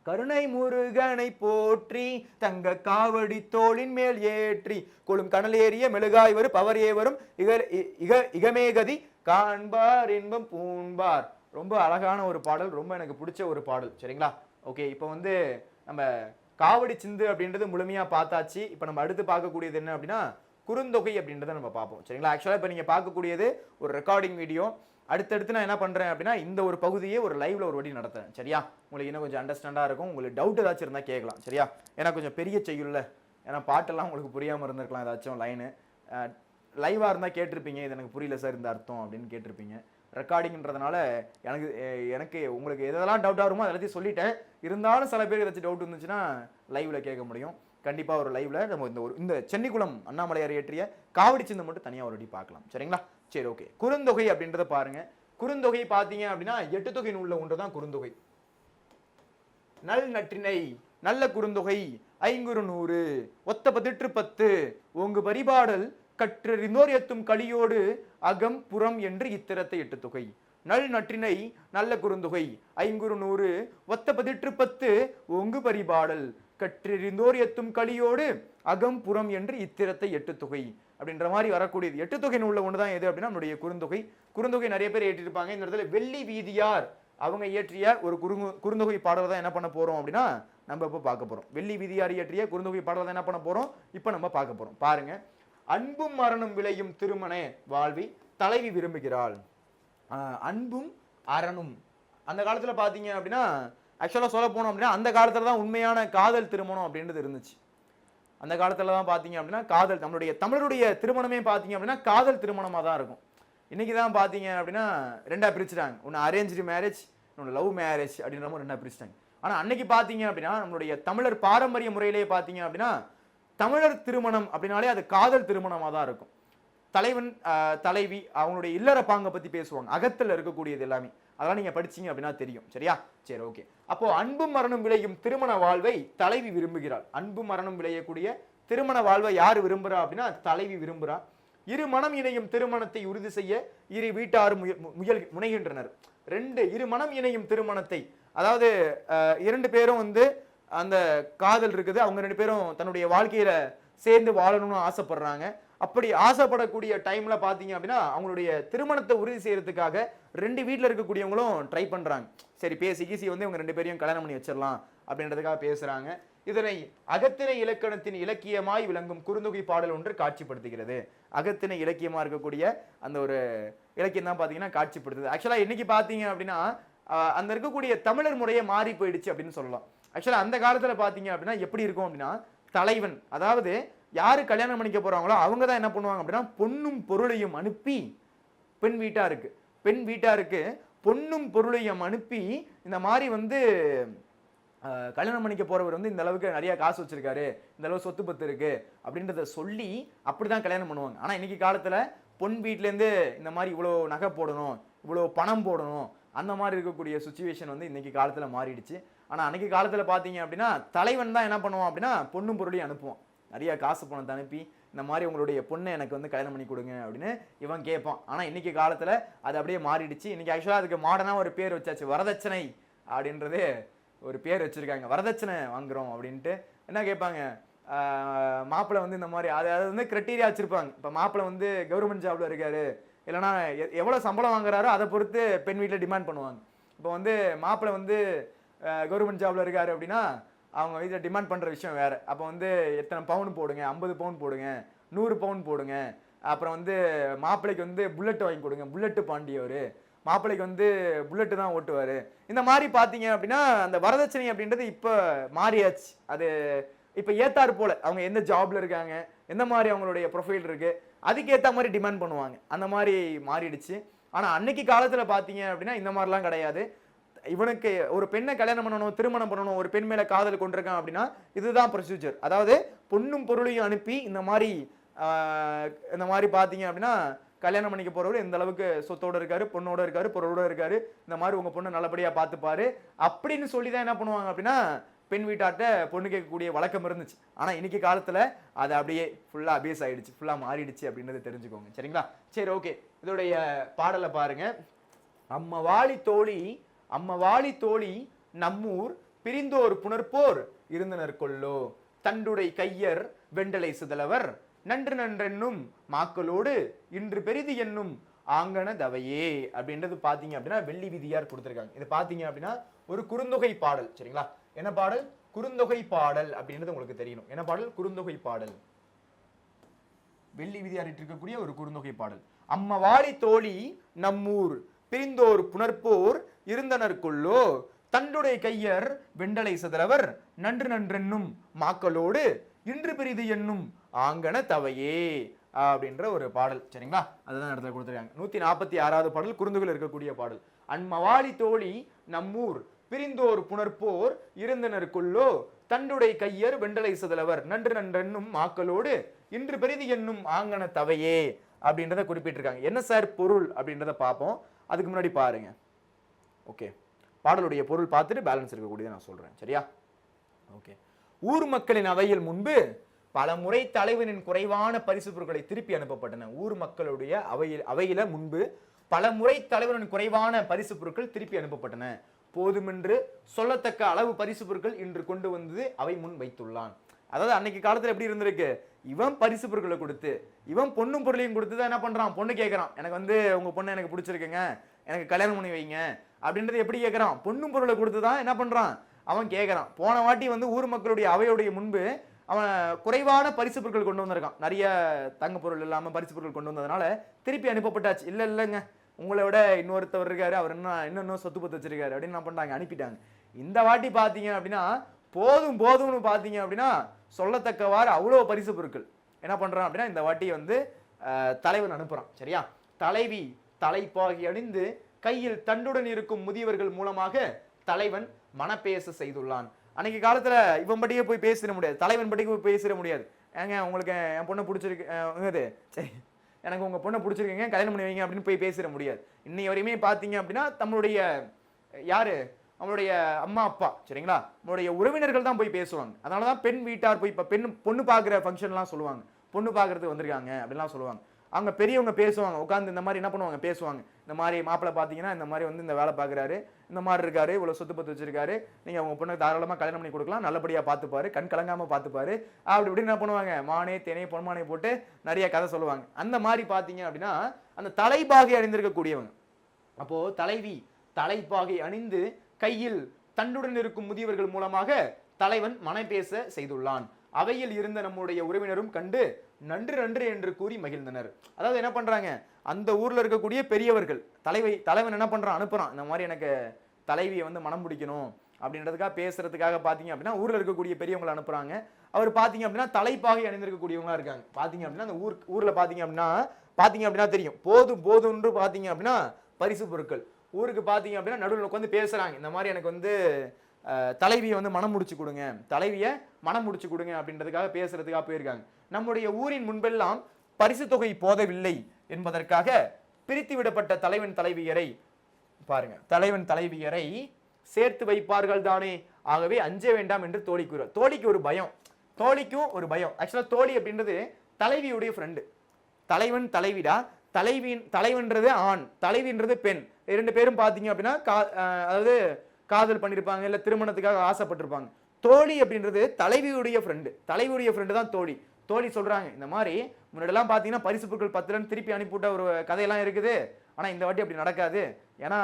கருணை முருகனை போற்றி தங்க காவடி தோளின் மேல் ஏற்றி கொளும் கனல் ஏறிய மெழுகாய் வரும் பவர் ஏவரும் இகமேகதி காண்பார் இன்பம் பூண்பார். ரொம்ப அழகான ஒரு பாடல், ரொம்ப எனக்கு பிடிச்ச ஒரு பாடல். சரிங்களா? ஓகே, இப்போ வந்து நம்ம காவடி சிந்து அப்படின்றது முழுமையா பார்த்தாச்சு. இப்போ நம்ம அடுத்து பார்க்கக்கூடியது என்ன அப்படின்னா குறுந்தொகை அப்படின்றத நம்ம பார்ப்போம். சரிங்களா? ஆக்சுவலா இப்போ நீங்க பார்க்கக்கூடியது ஒரு ரெக்கார்டிங் வீடியோ. அடுத்தடுத்து நான் என்ன பண்றேன் அப்படின்னா இந்த ஒரு பகுதியே ஒரு லைவ்ல ஒரு வாட்டி நடத்துறேன். சரியா? உங்களுக்கு இன்னும் கொஞ்சம் அண்டர்ஸ்டாண்டா இருக்கும். உங்களுக்கு டவுட் ஏதாச்சும் இருந்தா கேட்கலாம். சரியா? ஏன்னா கொஞ்சம் பெரிய செய்யுள்ள, ஏன்னா பாட்டெல்லாம் உங்களுக்கு புரியாம இருந்திருக்கலாம். ஏதாச்சும் லைனு லைவா இருந்தா கேட்டிருப்பீங்க, இது எனக்கு புரியல சார் இந்த அர்த்தம் அப்படின்னு கேட்டிருப்பீங்க. ரெக்கார்டிங்ன்றதுனால எனக்கு உங்களுக்கு எதெல்லாம் டவுட்டாக வருமோ எல்லாத்தையும் சொல்லிட்டேன். இருந்தாலும் சில பேருக்கு ஏதாச்சும் டவுட் இருந்துச்சுன்னா லைவ்ல கேட்க முடியும். கண்டிப்பாக ஒரு லைவ்ல நம்ம இந்த சென்னிக்குளம் அண்ணாமலையார் ஏற்றிய காவடி சின்னம் மட்டும் தனியாக ஒரு வாட்டி பார்க்கலாம். சரிங்களா? சரி, ஓகே. குறுந்தொகை அப்படின்றத பாருங்க. குறுந்தொகை பார்த்தீங்க அப்படின்னா 8 தொகை நூல்ல ஒன்று தான் குறுந்தொகை. நல் நற்றினை நல்ல குறுந்தொகை ஐங்குறு நூறு ஒத்த 10 ஓங்கு பரிபாடல் கற்றறிந்தோர் எத்தும் களியோடு அகம் புறம் என்று இத்திரத்தை 8 தொகை. நல் நற்றினை நல்ல குறுந்தொகை ஐங்குறு நூறு ஒத்த 10 ஓங்கு பரிபாடல் கற்றறிந்தோர் எத்தும் களியோடு அகம் புறம் என்று இத்திரத்தை 8 தொகை அப்படின்ற மாதிரி வரக்கூடியது 8 தொகை நூல்ல ஒண்ணுதான் எது அப்படின்னா நம்மளுடைய குறுந்தொகை. குறுந்தொகை நிறைய பேர் ஏற்றிருப்பாங்க. இந்த இடத்துல வெள்ளி வீதியார் அவங்க இயற்றிய ஒரு குறுந்தொகை பாடலை தான் என்ன பண்ண போறோம் அப்படின்னா நம்ம இப்ப பார்க்க போறோம். வெள்ளி வீதியார் இயற்றிய குறுந்தொகை பாடலை தான் என்ன பண்ண போறோம், இப்ப நம்ம பார்க்க போறோம். பாருங்க. அன்பும் மரணம் விளையும் திருமண வாழ்வி தலைவி விரும்புகிறாள். அன்பும் அரணும் அந்த காலத்துல பாத்தீங்க அப்படின்னா ஆக்சுவலா சொல்ல போனோம் அப்படின்னா அந்த காலத்துல தான் உண்மையான காதல் திருமணம் அப்படின்றது இருந்துச்சு. அந்த காலத்துல தான் பாத்தீங்க அப்படின்னா காதல் நம்மளுடைய தமிழருடைய திருமணமே பாத்தீங்க அப்படின்னா காதல் திருமணமா தான் இருக்கும். இன்னைக்கு தான் பாத்தீங்க அப்படின்னா ரெண்டா பிரிச்சுட்டாங்க. ஒன்னு அரேஞ்சு மேரேஜ், இன்னொன்று லவ் மேரேஜ் அப்படின்ற மாதிரி ரெண்டா பிரிச்சுட்டாங்க. ஆனா அன்னைக்கு பாத்தீங்க அப்படின்னா நம்மளுடைய தமிழர் பாரம்பரிய முறையிலேயே பாத்தீங்க அப்படின்னா தமிழர் திருமணம் அப்படின்னாலே அது காதல் திருமணமா தான் இருக்கும். தலைவன் தலைவி அவங்களுடைய இல்லற பாங்கை பத்தி பேசுவாங்க. அகத்துல இருக்கக்கூடியது எல்லாமே அதெல்லாம் நீங்க படிச்சீங்க அப்படின்னா தெரியும். சரியா? சரி, ஓகே. அப்போ அன்பும் மரணம் விளையும் திருமண வாழ்வை தலைவி விரும்புகிறாள். அன்பு மரணம் விளையக்கூடிய திருமண வாழ்வை யாரு விரும்புறா அப்படின்னா தலைவி விரும்புறா. இரு மனம் இணையும் திருமணத்தை உறுதி செய்ய இரு வீட்டாரும் முனைகின்றனர். இரு மனம் இணையும் திருமணத்தை, அதாவது 2 பேரும் வந்து அந்த காதல் இருக்குது, அவங்க 2 பேரும் தன்னுடைய வாழ்க்கையில சேர்ந்து வாழணும்னு ஆசைப்படுறாங்க. அப்படி ஆசைப்படக்கூடிய டைம்ல பாத்தீங்க அப்படின்னா அவங்களுடைய திருமணத்தை உறுதி செய்யறதுக்காக 2 வீட்டுல இருக்கக்கூடியவங்களும் ட்ரை பண்றாங்க. சரி பேசி வந்து இவங்க 2 பேரையும் கல்யாணம் பண்ணி வச்சிடலாம் அப்படின்றதுக்காக பேசுறாங்க. இதனை அகத்திணை இலக்கணத்தின் இலக்கியமாய் விளங்கும் குறுந்தொகை பாடல் ஒன்று காட்சிப்படுத்துகிறது. அகத்திணை இலக்கியமா இருக்கக்கூடிய அந்த ஒரு இலக்கியம் தான் பாத்தீங்கன்னா காட்சிப்படுத்துது. ஆக்சுவலா இன்னைக்கு பாத்தீங்க அப்படின்னா அந்த இருக்கக்கூடிய தமிழர் முறையை மாறி போயிடுச்சு அப்படின்னு சொல்லலாம். ஆக்சுவலா அந்த காலத்துல பாத்தீங்க அப்படின்னா எப்படி இருக்கும் அப்படின்னா தலைவன், அதாவது யாரு கல்யாணம் பண்ணிக்க போறாங்களோ அவங்க தான் என்ன பண்ணுவாங்க அப்படின்னா பொன்னும் பொருளையும் அனுப்பி பெண் வீட்டாருக்கு பொன்னும் பொருளையும் அனுப்பி இந்த மாதிரி வந்து கல்யாணம் பண்ணிக்க போறவர் வந்து இந்த அளவுக்கு நிறைய காசு வச்சிருக்காரு, இந்த அளவு சொத்து பத்து இருக்கு அப்படின்றத சொல்லி அப்படிதான் கல்யாணம் பண்ணுவாங்க. ஆனா இன்னைக்கு காலத்துல பொன் வீட்டுல இருந்து இந்த மாதிரி இவ்வளவு நகை போடணும், இவ்வளவு பணம் போடணும், அந்த மாதிரி இருக்கக்கூடிய சுச்சுவேஷன் வந்து இன்னைக்கு காலத்துல மாறிடுச்சு. ஆனா அன்னைக்கு காலத்துல பாத்தீங்க அப்படின்னா தலைவன் தான் என்ன பண்ணுவான் அப்படின்னா பொண்ணும் பொருளையும் அனுப்புவான். நிறைய காசு பணத்தை அனுப்பி இந்த மாதிரி உங்களுடைய பொண்ணை எனக்கு வந்து கல்யாணம் பண்ணி கொடுங்க அப்படின்னு இவன் கேட்பான். ஆனா இன்னைக்கு காலத்துல அது அப்படியே மாறிடுச்சு. இன்னைக்கு ஆக்சுவலா அதுக்கு மாடர்னா ஒரு பேர் வச்சாச்சு, வரதட்சணை அப்படின்றது ஒரு பேர் வச்சிருக்காங்க. வரதட்சணை வாங்குறோம் அப்படின்ட்டு என்ன கேட்பாங்க, மாப்பிள்ளை வந்து இந்த மாதிரி அது வந்து கிரைட்டீரியா வச்சிருப்பாங்க. இப்போ மாப்பிள்ளை வந்து கவர்மெண்ட் ஜாப்ல இருக்காரு, இல்லைன்னா எவ்வளவு சம்பளம் வாங்குறாரோ அதை பொறுத்து பெண் வீட்டில் டிமாண்ட் பண்ணுவாங்க. இப்போ வந்து மாப்பிள்ளை வந்து கவர்மெண்ட் ஜாப்ல இருக்காரு அப்படின்னா அவங்க வீட்டில் டிமாண்ட் பண்ற விஷயம் வேற. அப்போ வந்து எத்தனை பவுன் போடுங்க, 50 பவுன் போடுங்க, 100 பவுன் போடுங்க. அப்புறம் வந்து மாப்பிள்ளைக்கு வந்து புல்லட் வாங்கி கொடுங்க, புல்லட்டு பாண்டியவர் மாப்பிள்ளைக்கு வந்து புல்லட்டு தான் ஓட்டுவாரு. இந்த மாதிரி பாத்தீங்க அப்படின்னா அந்த வரதட்சணை அப்படின்றது இப்ப மாறியாச்சு. அது இப்ப ஏத்தாறு போல அவங்க எந்த ஜாப்ல இருக்காங்க, எந்த மாதிரி அவங்களுடைய ப்ரொஃபைல் இருக்கு, அதுக்கு ஏத்த மாதிரி டிமாண்ட் பண்ணுவாங்க. அந்த மாதிரி மாறிடுச்சு. ஆனா அன்னைக்கு காலத்துல பாத்தீங்க அப்படின்னா இந்த மாதிரிலாம் கிடையாது. இவனுக்கு ஒரு பெண்ணை கல்யாணம் பண்ணணும், திருமணம் பண்ணணும், ஒரு பெண் மேல காதல் கொண்டிருக்கான் அப்படின்னா இதுதான் ப்ரொசீஜர். அதாவது பொண்ணும் பொருளையும் அனுப்பி இந்த மாதிரி பாத்தீங்க அப்படின்னா கல்யாணம் பண்ணிக்க போறவர் எந்த அளவுக்கு சொத்தோட இருக்காரு, பொண்ணோட இருக்காரு, பொருளோட இருக்காரு, இந்த மாதிரி உங்க பொண்ணு நல்லபடியா பார்த்துப்பாரு அப்படின்னு சொல்லிதான் என்ன பண்ணுவாங்க அப்படின்னா பெண் வீட்டாட்ட பொண்ணு கேட்கக்கூடிய வழக்கம் இருந்துச்சு. ஆனா இன்னைக்கு காலத்துல அது அப்படியே ஃபுல்லா அபியூஸ் ஆயிடுச்சு, ஃபுல்லா மாறிடுச்சு அப்படின்றத தெரிஞ்சுக்கோங்க. சரிங்களா? சரி, ஓகே. இதோடைய பாடலை பாருங்க. அம்மவாளி தோழி நம்மூர் பிரிந்தோர் புணர்ப்போர் இருந்தனர் கொல்லோ, தண்டுடை கையர் வெண்டலை சுதலவர் நன்று நன்றென்னும் மாக்களோடு இன்று பெரிது என்னும் ஆங்கன தவையே அப்படின்றது பாத்தீங்க அப்படின்னா வெள்ளி விதியார் கொடுத்திருக்காங்க. இது பாத்தீங்க அப்படின்னா ஒரு குறுந்தொகை பாடல். சரிங்களா? என்ன பாடல்? குறுந்தொகை பாடல் அப்படின்றது உங்களுக்கு தெரியணும். என்ன பாடல்? குறுந்தொகை பாடல். வெள்ளி விதியார் இருக்கக்கூடிய ஒரு குறுந்தொகை பாடல். அம்மவாளி தோழி நம்மூர் பிரிந்தோர் புணர்ப்போர் இருந்தனர் கொல்லோ, தண்டுடை கையர் வெண்டலை சதரவர் நன்று நன்றென்னும் மாக்களோடு இன்று பெரிது என்னும் ஆங்கன தவையே அப்படின்ற ஒரு பாடல். சரிங்களா? அதுதான் இடத்துல கொடுத்துருக்காங்க. 146வது பாடல் குறுந்தொகையில் இருக்கக்கூடிய பாடல். அம்மவாளி தோழி நம்மூர் பிரிந்தோர் புணர்ப்போர் இருந்தனர் கொல்லோ, தண்டுடை கையர் வெண்டலை சதலவர் நன்று நன்றென்னும் மாக்களோடு இன்று பெரிது என்னும் ஆங்கன தவையே அப்படின்றத குறிப்பிட்டிருக்காங்க. என்ன சார் பொருள் அப்படின்றத பார்ப்போம். அதுக்கு முன்னாடி பாருங்க. ஓகே, பாடலுடைய பொருள் பார்த்துட்டு பேலன்ஸ் இருக்கக்கூடியதை நான் சொல்றேன். சரியா? ஓகே. ஊர் மக்களின் அவையில் முன்பு பல முறை தலைவனின் குறைவான பரிசு பொருட்களை திருப்பி அனுப்பப்பட்டன. ஊர் மக்களுடைய அவையில முன்பு பல முறை தலைவனின் குறைவான பரிசு பொருட்கள் திருப்பி அனுப்பப்பட்டன. போதுமென்று சொல்லத்தக்க அளவு பரிசு பொருட்கள் இன்று கொண்டு வந்து அவை முன் வைத்துள்ளான். அதாவது அன்னைக்கு காலத்துல எப்படி இருந்திருக்கு, இவன் பரிசு பொருட்களை கொடுத்து இவன் பொண்ணும் பொருளையும் கொடுத்து தான் என்ன பண்றான், பொண்ணு கேட்கறான். எனக்கு வந்து உங்க பொண்ணு எனக்கு பிடிச்சிருக்குங்க, எனக்கு கல்யாணம் பண்ணி வைங்க அப்படின்றது எப்படி கேட்கறான், பொண்ணும் பொருளை கொடுத்து தான் என்ன பண்றான் அவன் கேட்கறான். போன வாட்டி வந்து ஊர் மக்களுடைய அவையுடைய முன்பு அவன் குறைவான பரிசு பொருட்கள் கொண்டு வந்திருக்கான். நிறைய தங்க பொருள் இல்லாம பரிசு பொருட்கள் கொண்டு வந்ததுனால திருப்பி அனுப்பப்பட்டாச்சு. இல்லைங்க, உங்களை விட இன்னொருத்தவர் இருக்காரு, அவர் இன்னும் சொத்து பத்து வச்சிருக்காரு அப்படின்னு என்ன பண்ணாங்க, அனுப்பிட்டாங்க. இந்த வாட்டி பாத்தீங்க அப்படின்னா போதும்னு பாத்தீங்க அப்படின்னா சொல்லத்தக்கவாறு அவ்வளவு பரிசு பொருட்கள் என்ன பண்றான் அப்படின்னா இந்த வாட்டி வந்து தலைவன் அனுப்புறான். சரியா? தலைவி தலைப்பாகி அணிந்து கையில் தண்டுடன் இருக்கும் முதியவர்கள் மூலமாக தலைவன் மனப்பேச செய்துள்ளான். அன்னைக்கு காலத்துல இவன் படியே போய் பேசிட முடியாது, தலைவன் படிக்க போய் பேசிட முடியாது. ஏங்க உங்களுக்கு என் பொண்ணை பிடிச்சிருக்கு, சரி எனக்கு உங்க பொண்ணை பிடிச்சிருக்கீங்க, கல்யாணம் பண்ணி வைங்க அப்படின்னு போய் பேசிட முடியாது. இன்னை வரையுமே பாத்தீங்க அப்படின்னா நம்மளுடைய யாரு, நம்மளுடைய அம்மா அப்பா, சரிங்களா, நம்மளுடைய உறவினர்கள் தான் போய் பேசுவாங்க. அதனாலதான் பெண் வீட்டார் போய் பொண்ணு பாக்குற ஃபங்க்ஷன்லாம் சொல்லுவாங்க, பொண்ணு பாக்குறதுக்கு வந்திருக்காங்க அப்படின்லாம் சொல்லுவாங்க. அவங்க பெரியவங்க பேசுவாங்க, உட்காந்து இந்த மாதிரி என்ன பண்ணுவாங்க, பேசுவாங்க. இந்த மாதிரி மாப்பிள்ளை பார்த்தீங்கன்னா இந்த மாதிரி வந்து இந்த வேலை பார்க்குறாரு, இந்த மாதிரி இருக்காரு, இவ்வளோ சொத்து பத்து வச்சிருக்காரு, நீங்கள் அவங்க பொண்ணு தாராளமாக கல்யாணம் பண்ணி கொடுக்கலாம், நல்லபடியாக பார்த்துப்பாரு, கண் கலங்காமல் பார்த்துப்பாரு அப்படி இப்படி என்ன பண்ணுவாங்க, மானே தேனே பொன்மானை போட்டு நிறைய கதை சொல்லுவாங்க. அந்த மாதிரி பார்த்தீங்க அப்படின்னா அந்த தலைப்பாகை அணிந்திருக்கக்கூடியவங்க. அப்போ தலைவி தலைப்பாகை அணிந்து கையில் தண்டுடன் இருக்கும் முதியவர்கள் மூலமாக தலைவன் மனப்பேச செய்துள்ளான். அவையில் இருந்த நம்முடைய உறவினரும் கண்டு நன்று நன்று என்று கூறி மகிழ்ந்தனர். அதாவது என்ன பண்றாங்க, அந்த ஊர்ல இருக்கக்கூடிய பெரியவர்கள் தலைவன் என்ன பண்றான், அனுப்புறான், இந்த மாதிரி எனக்கு தலைவியை வந்து மனம் பிடிக்கணும் அப்படின்றதுக்காக பேசுறதுக்காக பாத்தீங்க அப்படின்னா ஊர்ல இருக்கக்கூடிய பெரியவங்களை அனுப்புறாங்க. அவர் பாத்தீங்க அப்படின்னா தலைப்பாகை அணிந்திருக்கக்கூடியவங்களா இருக்காங்க. பாத்தீங்க அப்படின்னா அந்த ஊர்ல பாத்தீங்க அப்படின்னா தெரியும், போதும்ன்று பாத்தீங்க அப்படின்னா பரிசு பொருட்கள். ஊருக்கு பாத்தீங்க அப்படின்னா நடுவில் உட்காந்து பேசுறாங்க, இந்த மாதிரி எனக்கு வந்து தலைவியை வந்து மனம் முடிச்சு கொடுங்க, தலைவியை மனம் முடிச்சு கொடுங்க அப்படின்றதுக்காக பேசுறதுக்காக போயிருக்காங்க. நம்முடைய ஊரின் முன்பெல்லாம் பரிசு தொகை போதவில்லை என்பதற்காக பிரித்து விடப்பட்ட தலைவன் தலைவியரை சேர்த்து வைப்பார்கள் தானே, ஆகவே அஞ்ச வேண்டாம் என்று தோழி கூற. தோழிக்கும் ஒரு பயம். ஆக்சுவலா தோழி அப்படின்றது தலைவியுடைய ஃப்ரெண்டு. தலைவன் தலைவிடா, தலைவன்றது ஆண், தலைவின்றது பெண். இரண்டு பேரும் பாத்தீங்க அப்படின்னா அதாவது காதல் பண்ணிருப்பாங்க, இல்ல திருமணத்துக்காக ஆசைப்பட்டிருப்பாங்க. தோழி அப்படின்றது தலைவியுடைய ஃப்ரெண்டு தான் தோழி. தோழி சொல்றாங்க, இந்த மாதிரி முன்னாடிலாம் பாத்தீங்கன்னா பரிசு பொருட்கள் 10 திருப்பி அனுப்பிவிட்ட ஒரு கதையெல்லாம் இருக்குது, ஆனா இந்த வாட்டி அப்படி நடக்காது. ஏன்னா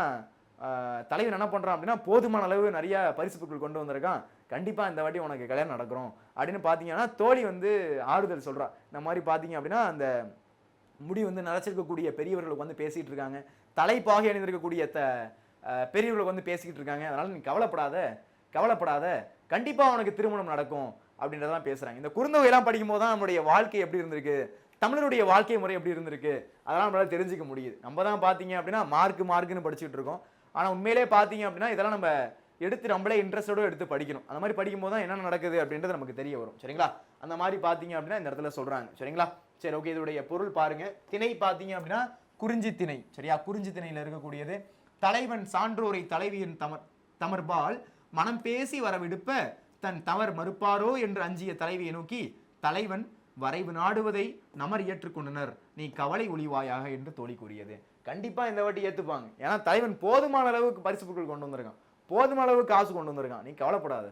தலைவன் என்ன பண்றான் அப்படின்னா போதுமான அளவு நிறைய பரிசு பொருட்கள் கொண்டு வந்திருக்கான், கண்டிப்பா இந்த வாட்டி உனக்கு கல்யாணம் நடக்கிறோம் அப்படின்னு பாத்தீங்கன்னா தோழி வந்து ஆறுதல் சொல்றா. இந்த மாதிரி பாத்தீங்க அப்படின்னா அந்த முடி வந்து நரைச்சிருக்கக்கூடிய பெரியவர்களுக்கு வந்து பேசிட்டு இருக்காங்க, தலைப்பாகை அணிந்திருக்கக்கூடிய பெரியவர்களுக்கு வந்து பேசிக்கிட்டு இருக்காங்க. அதனால நீ கவலைப்படாத, கண்டிப்பா அவனுக்கு திருமணம் நடக்கும் அப்படின்றதான் பேசுறாங்க. இந்த குறுந்தொகையெல்லாம் படிக்கும் போது தான் நம்மளுடைய வாழ்க்கை எப்படி இருந்திருக்கு, தமிழருடைய வாழ்க்கை முறை எப்படி இருந்திருக்கு அதெல்லாம் நம்மளால தெரிஞ்சுக்க முடியுது. நம்ம தான் பாத்தீங்க அப்படின்னா மார்க்குன்னு படிச்சுட்டு இருக்கோம். ஆனா உண்மையிலே பாத்தீங்க அப்படின்னா இதெல்லாம் நம்ம எடுத்து நம்மளே இன்ட்ரெஸ்டோட எடுத்து படிக்கணும். அந்த மாதிரி படிக்கும் போது தான் என்ன நடக்குது அப்படின்றது நமக்கு தெரிய வரும். சரிங்களா? அந்த மாதிரி பாத்தீங்க அப்படின்னா இந்த இடத்துல சொல்றாங்க. சரிங்களா? சரி ஓகே, இதோடைய பொருள் பாருங்க. திணை பார்த்தீங்க அப்படின்னா குறிஞ்சி திணை. சரியா, குறிஞ்சி திணையில இருக்கக்கூடியது. தலைவன் சான்றோரை தலைவியின் தமர்பால் மனம் பேசி வரவிடுப்ப தன் தவறு மறுப்பாரோ என்று அஞ்சிய தலைவியை நோக்கி தலைவன் வரைவு நாடுவதை நமர் ஏற்றுக்கொண்டனர், நீ கவலை ஒளிவாயாக என்று தோழி கூறியது. கண்டிப்பா இந்த வாட்டி ஏத்துப்பாங்க. ஏன்னா தலைவன் போதுமான அளவுக்கு பரிசு பொருட்கள் கொண்டு வந்திருக்கான், போதுமான அளவுக்கு காசு கொண்டு வந்திருக்கான். நீ கவலைப்படாத,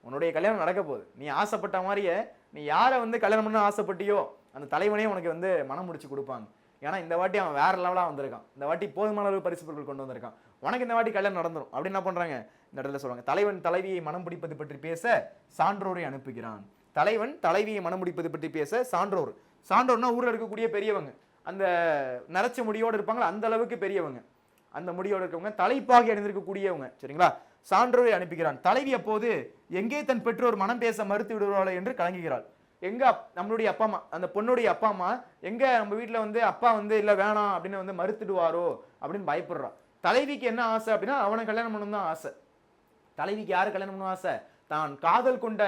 உன்னுடைய கல்யாணம் நடக்க போகுது. நீ ஆசைப்பட்ட மாதிரியே நீ யாரை வந்து கல்யாணம் பண்ண ஆசைப்பட்டியோ அந்த தலைவனே உனக்கு வந்து மனம் முடிச்சு கொடுப்பாங்க. ஏன்னா இந்த வாட்டி அவன் வேற லெவலா வந்திருக்கான். இந்த வாட்டி போதுமான அளவு பரிசு பொருட்கள் கொண்டு வந்திருக்கான். உனக்கு இந்த வாட்டி கல்யாணம் நடந்துரும் அப்படின்னு என்ன பண்றாங்க இந்த இடத்துல சொல்றாங்க. தலைவன் தலைவியை மனம் பிடிப்பது பற்றி பேச சான்றோரை அனுப்புகிறான். தலைவன் தலைவியை மனம் முடிப்பது பற்றி பேச சான்றோர். சான்றோர்னா ஊர்ல இருக்கக்கூடிய பெரியவங்க, அந்த நரைச்ச முடியோடு இருப்பாங்களா அந்த அளவுக்கு பெரியவங்க, அந்த முடியோடு இருக்கவங்க, தலைப்பாகி அணிந்திருக்கக்கூடியவங்க. சரிங்களா, சான்றோரை அனுப்புகிறான். தலைவி அப்போது எங்கே தன் பெற்றோர் மனம் பேச மறுத்து விடுவாளோ என்று கலங்குகிறாள். எங்க நம்மளுடைய அப்பா அம்மா, அந்த பொண்ணுடைய அப்பா அம்மா எங்க நம்ம வீட்டுல வந்து அப்பா வந்து இல்ல வேணாம் அப்படின்னு வந்து மறுத்துடுவாரோ அப்படின்னு பயப்படுறான். தலைவிக்கு என்ன ஆசை அப்படின்னா அவனை கல்யாணம் பண்ணணும் தான் ஆசை. தலைவிக்கு யாரு கல்யாணம் பண்ணணும் ஆசை? தான் காதல் கொண்ட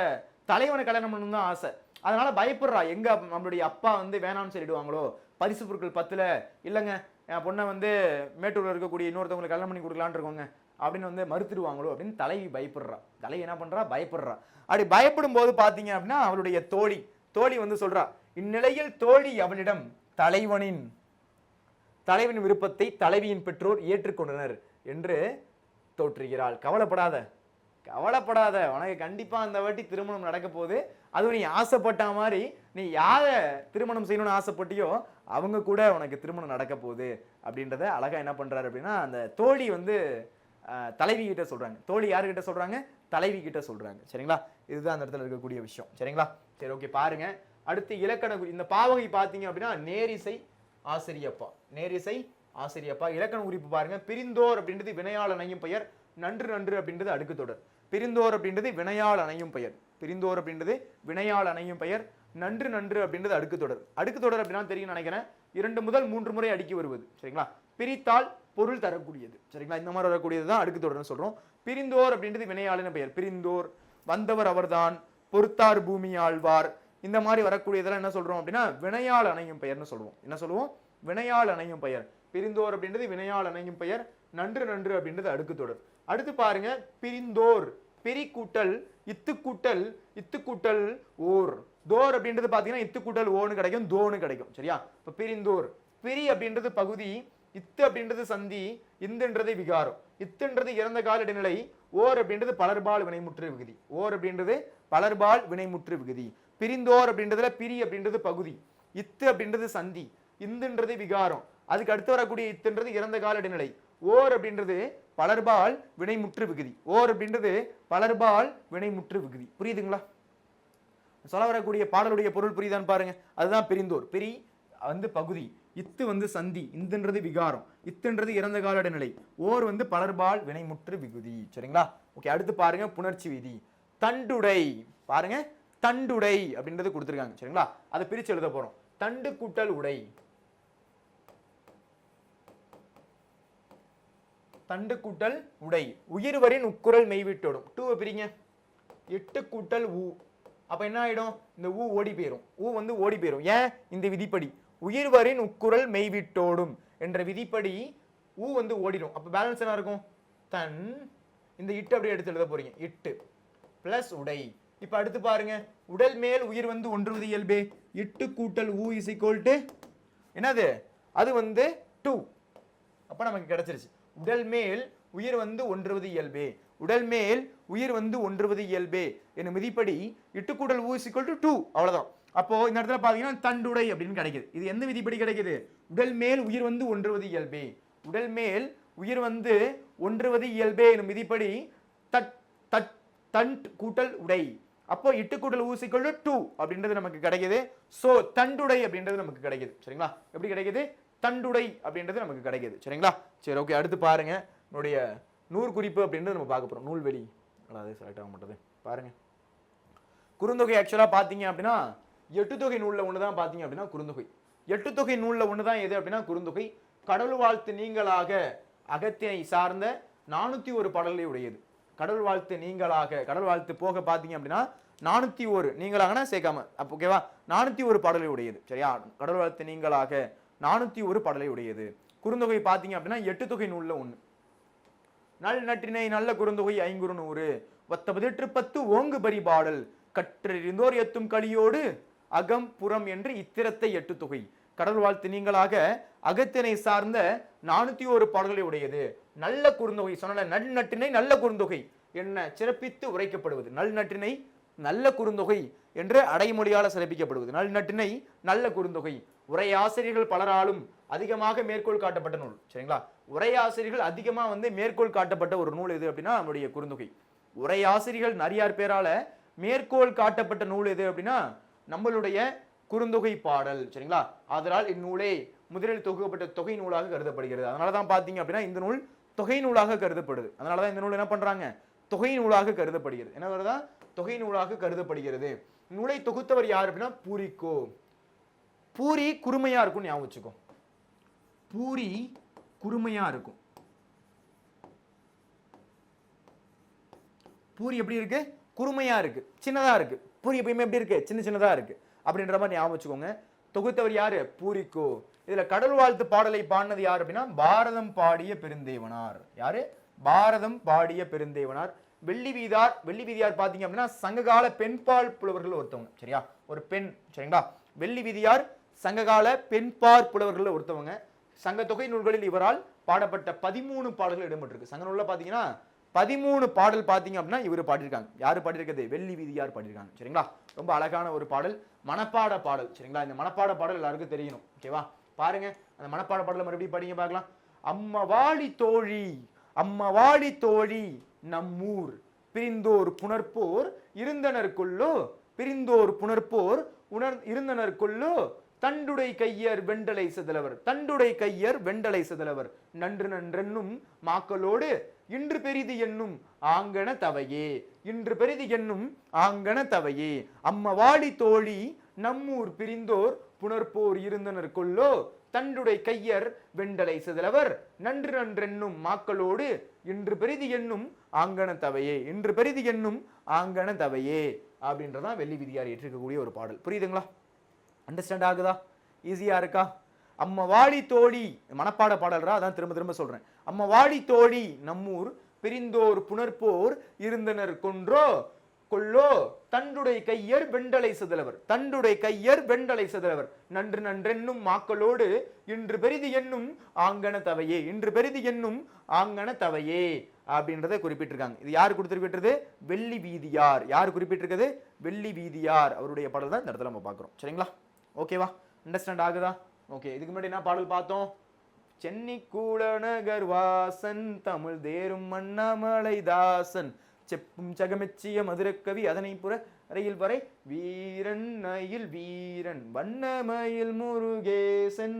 தலைவனை கல்யாணம் பண்ணணும் தான் ஆசை. அதனால பயப்படுறா, எங்க நம்மளுடைய அப்பா வந்து வேணாம்னு சொல்லிடுவாங்களோ, பரிசு பொருட்கள் பத்துல இல்லைங்க என் பொண்ணை வந்து மேட்டூர்ல இருக்கக்கூடிய இன்னொருத்தவங்களுக்கு கல்யாணம் பண்ணி கொடுக்கலான்னு இருக்கோங்க அப்படின்னு வந்து மறுத்துடுவாங்களோ அப்படின்னு தலைவி பயப்படுறா. தலைவி என்ன பண்றா? பயப்படுறா. அப்படி பயப்படும் போது பாத்தீங்க அப்படின்னா அவளுடைய தோழி வந்து சொல்றா, இந்நிலையில் தோழி அவனிடம் தலைவனின் விருப்பத்தை தலைவியின் பெற்றோர் ஏற்றுக்கொண்டனர் என்று தோற்றுகிறாள். கவலைப்படாத, உனக்கு கண்டிப்பா அந்த வாட்டி திருமணம் நடக்க போகுது. அதுவும் நீ ஆசைப்பட்ட மாதிரி நீ யார திருமணம் செய்யணும்னு ஆசைப்பட்டியோ அவங்க கூட உனக்கு திருமணம் நடக்க போகுது அப்படின்றத அழகா என்ன பண்றாரு அப்படின்னா அந்த தோழி வந்து தலைவி கிட்ட சொல்றாங்க. தோழி யாருக்கிட்ட சொல்றாங்க? தலைவி கிட்ட சொல்றாங்க. சரிங்களா, இதுதான் அந்த இடத்துல இருக்கக்கூடிய விஷயம். சரிங்களா, சரி ஓகே பாருங்க. அடுத்து இலக்கண இந்த பாவகை பாத்தீங்க அப்படின்னா நேரிசை ஆசிரியப்பா. இலக்கண குறிப்பு பாருங்க. பிரிந்தோர் அப்படின்றது வினையால் அணையும் பெயர். நன்று அப்படின்றது அடுக்கு தொடர். பிரிந்தோர் அப்படின்றது வினையால் அணையும் பெயர். நன்று அப்படின்றது அடுக்கு தொடர். அடுக்கு தொடர் அப்படின்னா தெரியும் நினைக்கிறேன், 2 முதல் 3 முறை அடுக்கி வருவது. சரிங்களா, பிரித்தால் பொருள் தரக்கூடியது. சரிங்களா, இந்த மாதிரி வரக்கூடியதுதான் அடுக்கு தொடர்னு சொல்றோம். பிரிந்தோர் அப்படின்றது வினையாளின பெயர். பிரிந்தோர், வந்தவர் அவர்தான், பொறுத்தார் பூமி ஆழ்வார், இந்த மாதிரி வரக்கூடியதெல்லாம் என்ன சொல்றோம் அப்படின்னா வினையால் அணையும் பெயர்னு சொல்லுவோம். என்ன சொல்லுவோம்? வினையால் அணையும் பெயர். பிரிந்தோர் அப்படின்றது வினையால் அணையும் பெயர். நன்று அப்படின்றது அடுக்கு தொடர். அடுத்து பாருங்க, பிரிந்தோர், பிரி கூட்டல் இத்து கூட்டல் ஓர். தோர் அப்படின்றது பாத்தீங்கன்னா இத்து கூட்டல் ஓன்னு கிடைக்கும், தோன்னு கிடைக்கும். சரியா, இப்ப பிரிந்தோர், பிரி அப்படின்றது பகுதி, இத்து அப்படின்றது சந்தி, இந்துன்றது விகாரம். இத்துன்றது இறந்த கால இடைநிலை, ஓர் அப்படின்றது பலர்பால் வினைமுற்று விகுதி. பிரிந்தோர் அப்படின்றதுல பிரி அப்படின்றது பகுதி, இத்து அப்படின்றது சந்தி, இந்துன்றது விகாரம், அதுக்கு அடுத்து வரக்கூடிய இத்துன்றது இறந்த கால இடைநிலை, ஓர் அப்படின்றது பலர்பால் வினைமுற்று விகுதி. புரியுதுங்களா? சொல்ல வரக்கூடிய பாடலுடைய பொருள் புரியுதான்னு பாருங்க. அதுதான் பிரிந்தோர். பிரி வந்து பகுதி, இத்து வந்து சந்தி, இந்துன்றது விகாரம், இத்துன்றது இறந்த கால இடைநிலை, ஓர் வந்து பலர்பால் வினைமுற்று விகுதி. சரிங்களா, ஓகே. அடுத்து பாருங்க புணர்ச்சி விதி. தண்டுடை பாருங்க, தண்டுடை அப்படின்றது கொடுத்திருக்காங்க. சரிங்களா, அதை பிரிச்சு எழுத போறோம். தண்டு கூட்டல் உடை, தண்டு கூட்டல் உடை. உயிர்வரின் உட்குரல் மெய்விட்டோடும். 2 பிரிங்க. 8 கூட்டல் ஊ. அப்ப என்ன ஆயிடும்? இந்த ஊ ஓடி போயிரும். ஊ வந்து ஓடி போயிரும். ஏன்? இந்த விதிப்படி உயிர்வரின் உட்குரல் மெய்விட்டோடும் என்ற விதிப்படி ஊ வந்து ஓடிடும். அப்ப பேலன்ஸ் என்ன இருக்கும்? தன், இந்த இட்டு அப்படியே எடுத்து எழுத போறீங்க. இட்டு பிளஸ் உடை. இப்ப அடுத்து பாருங்க, உடல் மேல் உயிர் வந்து ஒன்றுவது இயல்பே. இட்டு கூட்டல் ஊ இஸ் ஈக்குவல் டு என்னது? அது வந்து 2. அப்ப நமக்கு கிடைச்சிருச்சு. உடல் மேல் உயிர் வந்து ஒன்றுவது இயல்பே, உடல் மேல் உயிர் வந்து ஒன்றுவது இயல்பே என்னும் விதிப்படி இட்டு கூட்டல் ஊ இஸ் ஈக்குவல் டு 2. அவ்வளவுதான். அப்போ இந்த இடத்துல பாத்தீங்கன்னா தண்டுடை அப்படின்னு கிடைக்குது. இது எந்த விதிப்படி கிடைக்குது? உடல் மேல் உயிர் வந்து ஒன்றுவது இயல்பே, உடல் மேல் உயிர் வந்து ஒன்றுவது இயல்பே என்னும் விதிப்படி தண்ட் கூட்டல் உடை. அப்போ இட்டு கூட்டல் ஊ இஸ் ஈக்குவல் டு 2 அப்படின்றது நமக்கு கிடைக்குது. சோ தண்டுடை அப்படின்றது நமக்கு கிடைக்குது. சரிங்களா, எப்படி கிடைக்குது? தண்டுடை அப்படின்றது நமக்கு கிடைக்குது. சரிங்களா, சரி ஓகே. அடுத்து பாருங்க, நம்முடைய நூறு குறிப்பு அப்படின்றது நம்ம பார்க்க போறோம். நூல்வெளி அது செலக்ட் ஆக மாட்டது பாருங்க. குறுந்தொகை ஆக்சுவலா பாத்தீங்க அப்படின்னா 8 தொகை நூல்ல ஒண்ணுதான் பாத்தீங்க அப்படின்னா குறுந்தொகை. 8 தொகை நூல்ல ஒண்ணுதான் எது அப்படின்னா குறுந்தொகை. கடவுள் வாழ்த்து நீங்களாக அகத்தினை சார்ந்த 401 பாடல்களை உடையது. கடவுள் வாழ்த்து நீங்களாக, கடவுள் வாழ்த்து போக பாத்தீங்க அப்படின்னா 401 நீங்களாகனா சேர்க்காம அப்ப ஓகேவா, 401 பாடலை உடையது. சரியா, கடவுள் வாழ்த்து நீங்களாக 401 பாடலை உடையது. குறுந்தொகை பாத்தீங்க அப்படின்னா 8 தொகை நூல்ல ஒண்ணு. நல் நற்றினை நல்ல குறுந்தொகை 500 ஒத்த 10 ஓங்கு பரி பாடல் கற்றறிந்தோர் எத்தும் களியோடு அகம் புறம் என்று இத்திரத்தை 8 தொகை. கடவுள் வாழ்த்து நீங்களாக அகத்தினை சார்ந்த 401 பாடல்களை உடையது. நல்ல குறுந்தொகை சொன்ன நல் நற்றினை நல்ல குறுந்தொகை என்ன சிறப்பித்து உரைக்கப்படுவது. நல் நற்றினை நல்ல குறுந்தொகை என்று அடைமொழியால சிறப்பிக்கப்படுவது. நல் நற்றினை நல்ல குறுந்தொகை. உரையாசிரியர்கள் பலராலும் அதிகமாக மேற்கோள் காட்டப்பட்ட நூல். சரிங்களா, உரையாசிரியர்கள் அதிகமா மேற்கோள் காட்டப்பட்ட ஒரு நூல் எது அப்படின்னா நம்முடைய குறுந்தொகை. உரையாசிரியர்கள் நிறையார் பேரால மேற்கோள் காட்டப்பட்ட நூல் எது அப்படின்னா நம்மளுடைய குறுந்தொகை பாடல். சரிங்களா, அதனால் இந்நூலே முதலில் தொகுக்கப்பட்ட தொகை நூலாக கருதப்படுகிறது. அதனாலதான் பாத்தீங்க அப்படின்னா இந்த நூல் தொகை நூலாக கருதப்படுது. அதனாலதான் இந்த நூல் என்ன பண்றாங்க, தொகை நூலாக கருதப்படுகிறது. என்ன வருதா, தொகை நூலாக கருதப்படுகிறது. நூலை தொகுத்தவர் யார் அப்படின்னா பூரிக்கோ. பூரி குறுமையா இருக்கும், ஞாபகம் வச்சுக்கோ. பூரி குறுமையா இருக்கும். பூரி எப்படி இருக்கு, குறுமையா இருக்கு, சின்னதா இருக்கு. பூரி எப்பயுமே எப்படி இருக்கு, சின்ன சின்னதா இருக்கு அப்படின்ற மாதிரி ஞாபகம் வச்சுக்கோங்க. தொகுத்தவர் யாரு, பூரிக்கோ. இதுல கடவுள் வாழ்த்து பாடலை பாடினது யார் அப்படின்னா பாரதம் பாடிய பெருந்தேவனார். யாரு, பாரதம் பாடிய பெருந்தேவனார். வெள்ளி வீதியார் பாத்தீங்க அப்படின்னா சங்ககால பெண்பால் புலவர்கள் ஒருத்தவங்க. சரியா, ஒரு பெண். சரிங்களா, வெள்ளி வீதியார் சங்ககால பெண்பால் புலவர்கள் ஒருத்தவங்க. சங்க தொகை நூல்களில் இவரால் பாடப்பட்ட 13 பாடல்கள் இடம்பெற்றிருக்கு. சங்க நூல்ல பாத்தீங்கன்னா 13 பாடல் பாத்தீங்க அப்படின்னா இவர் பாடியிருக்காங்க. யாரு பாடியிருக்கிறது, வெள்ளி வீதியார் பாடியிருக்காங்க. சரிங்களா, ரொம்ப அழகான ஒரு பாடல், மனப்பாட பாடல். சரிங்களா, இந்த மனப்பாட பாடல் எல்லாருக்கும் தெரியணும். ஓகேவா, பாருங்க அந்த மனப்பாட பாடலை மறுபடியும் படிங்க பார்க்கலாம். அம்மவாளி தோழி அம்மவாளி தோழி நம்மூர் பிரிந்தோர் புணர்ப்போர் இருந்தனர்க்குள்ளோ பிரிந்தோர் புணர்ப்போர் இருந்தனர்க்குள்ளோ தண்டுடை கையர் வெண்டலை செதலவர் தண்டுடை கையர் வெண்டலை செதலவர் நன்று நன்றென்னும் மாக்களோடு இன்று பெரிது என்னும் ஆங்கன தவையே இன்று பெரிது என்னும் ஆங்கன தவையே அம்மவாளி தோழி நம்மூர் பிரிந்தோர் புணர்ப்போர் இருந்தனர் கொல்லோ தண்டுடை கையர் வெண்டலை செதலவர் நன்று நன்றென்னும் மாக்களோடு இன்று பெரிது என்னும் ஆங்கன தவையே இன்று பெரிது என்னும் ஆங்கன தவையே அப்படின்றதான் வெள்ளி வீதியார் ஏற்றிருக்கக்கூடிய ஒரு பாடல். புரியுதுங்களா, அண்டர்ஸ்டாண்ட் ஆகுதா, ஈஸியா இருக்கா? அம்மவாளி தோழி மனப்பாட பாடல்ரா, அதான் திரும்ப திரும்ப சொல்றேன். அம்மவாளி தோழி நம்மூர் பிரிந்தோர் புணர்ப்போர் இருந்தனர் கொன்றோ கொள்ளோ தண்டுடை கையர் வெண்டலை செதலவர் தண்டுடை கையர் வெண்டலை செதலவர் நன்று நன்றென்னும் மாக்களோடு இன்று பெரிது என்னும் ஆங்கன தவையே இன்று பெரிது என்னும் ஆங்கன தவையே அப்படின்றத குறிப்பிட்டிருக்காங்க. இது யார் குறிப்பிட்டிருக்கிறது, வெள்ளி வீதியார். யார் குறிப்பிட்டிருக்கிறது, வெள்ளி வீதியார். அவருடைய பாடல் தான் இந்த இடத்துல நம்ம பார்க்கிறோம். சரிங்களா, ஓகேவா, அண்டர்ஸ்டாண்ட் ஆகுதா? ஓகே, இதுக்கு முன்னாடி என்ன பாடல் பார்த்தோம், சென்னி கூடநகர் வாசன் தமிழ் தேரும் அண்ணாமலை தாசன் செப்பும் சகமெச்சிய மதுரக்கவி அதனை புற அறையில் வரை வீரன் அயில் வீரன் வண்ணமயில் முருகேசன்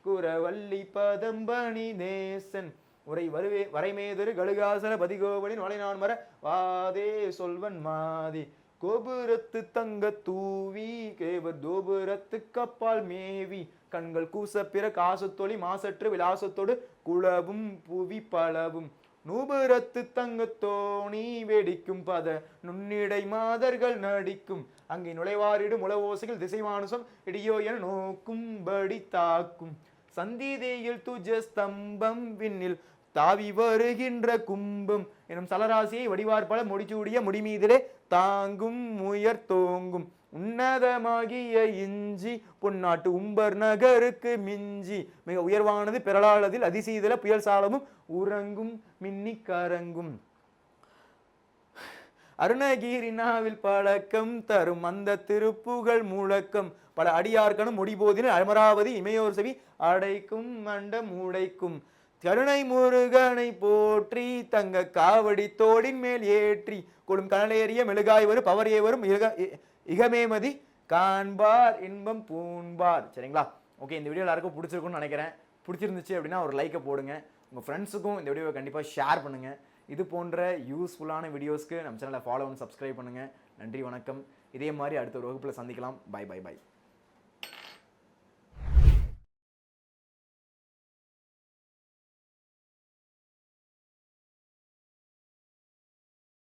குரவல்லி பதம்பணி நேசன் உரை வருவே வரைமேதரு கழுகாசன பதிகோவலின் வளைநான் மர வாதே சொல்வன் மாதி கோபுரத்து தங்க தூவி கேவர் தோபுரத்து கப்பால் மேவி கண்கள் கூச பிற காசத்தொளி மாசற்று விலாசத்தோடு குளவும் புவி பலவும் நூபுரத்து தங்கத்தோணி வெடிக்கும் பத நுண்ணிடை மாதர்கள் நடிக்கும் அங்கே நுழைவாரிடு முளவோசைகள் திசை மானுசம் இடியோ என நோக்கும்படி தாக்கும் சந்திதேயில் துஜ ஸ்தம்பம் விண்ணில் தாவி வருகின்ற கும்பம் எனும் சலராசியை வடிவார்பல முடிச்சூடிய முடிமீதிலே தாங்கும் முயற் தோங்கும் உன்னதமாகிய இஞ்சி பொன்னாட்டு உம்பர் நகருக்கு மிஞ்சி மிக உயர்வானது பெறலாளதில் அதிசீதல புயல் சாலமும் உறங்கும் மின்னி கரங்கும் அருணகிரினாவில் பழக்கம் தரும் அந்த திருப்புகள் முழக்கம் பல அடியார்கனும் முடிபோதின அமராவதி இமையோர் செவி அடைக்கும் மண்ட மூடைக்கும் கருணை முருகனை போற்றி தங்க காவடி தோடின் மேல் ஏற்றி கொடும் கனலேறிய மெழுகாய் வரும் பவரே வரும் இகமேமதி காண்பார் இன்பம் பூண்பார். சரிங்களா, ஓகே, இந்த வீடியோ எல்லாருக்கும் பிடிச்சிருக்கும்னு நினைக்கிறேன். பிடிச்சிருந்துச்சு அப்படின்னா ஒரு லைக்கை போடுங்க, உங்கள் ஃப்ரெண்ட்ஸுக்கும் இந்த வீடியோவை கண்டிப்பாக ஷேர் பண்ணுங்கள். இது போன்ற யூஸ்ஃபுல்லான வீடியோஸ்க்கு நம்ம சேனலை ஃபாலோ பண்ணி சப்ஸ்கிரைப் பண்ணுங்கள். நன்றி, வணக்கம். இதே மாதிரி அடுத்த ஒரு வகுப்பில் சந்திக்கலாம். Bye bye by.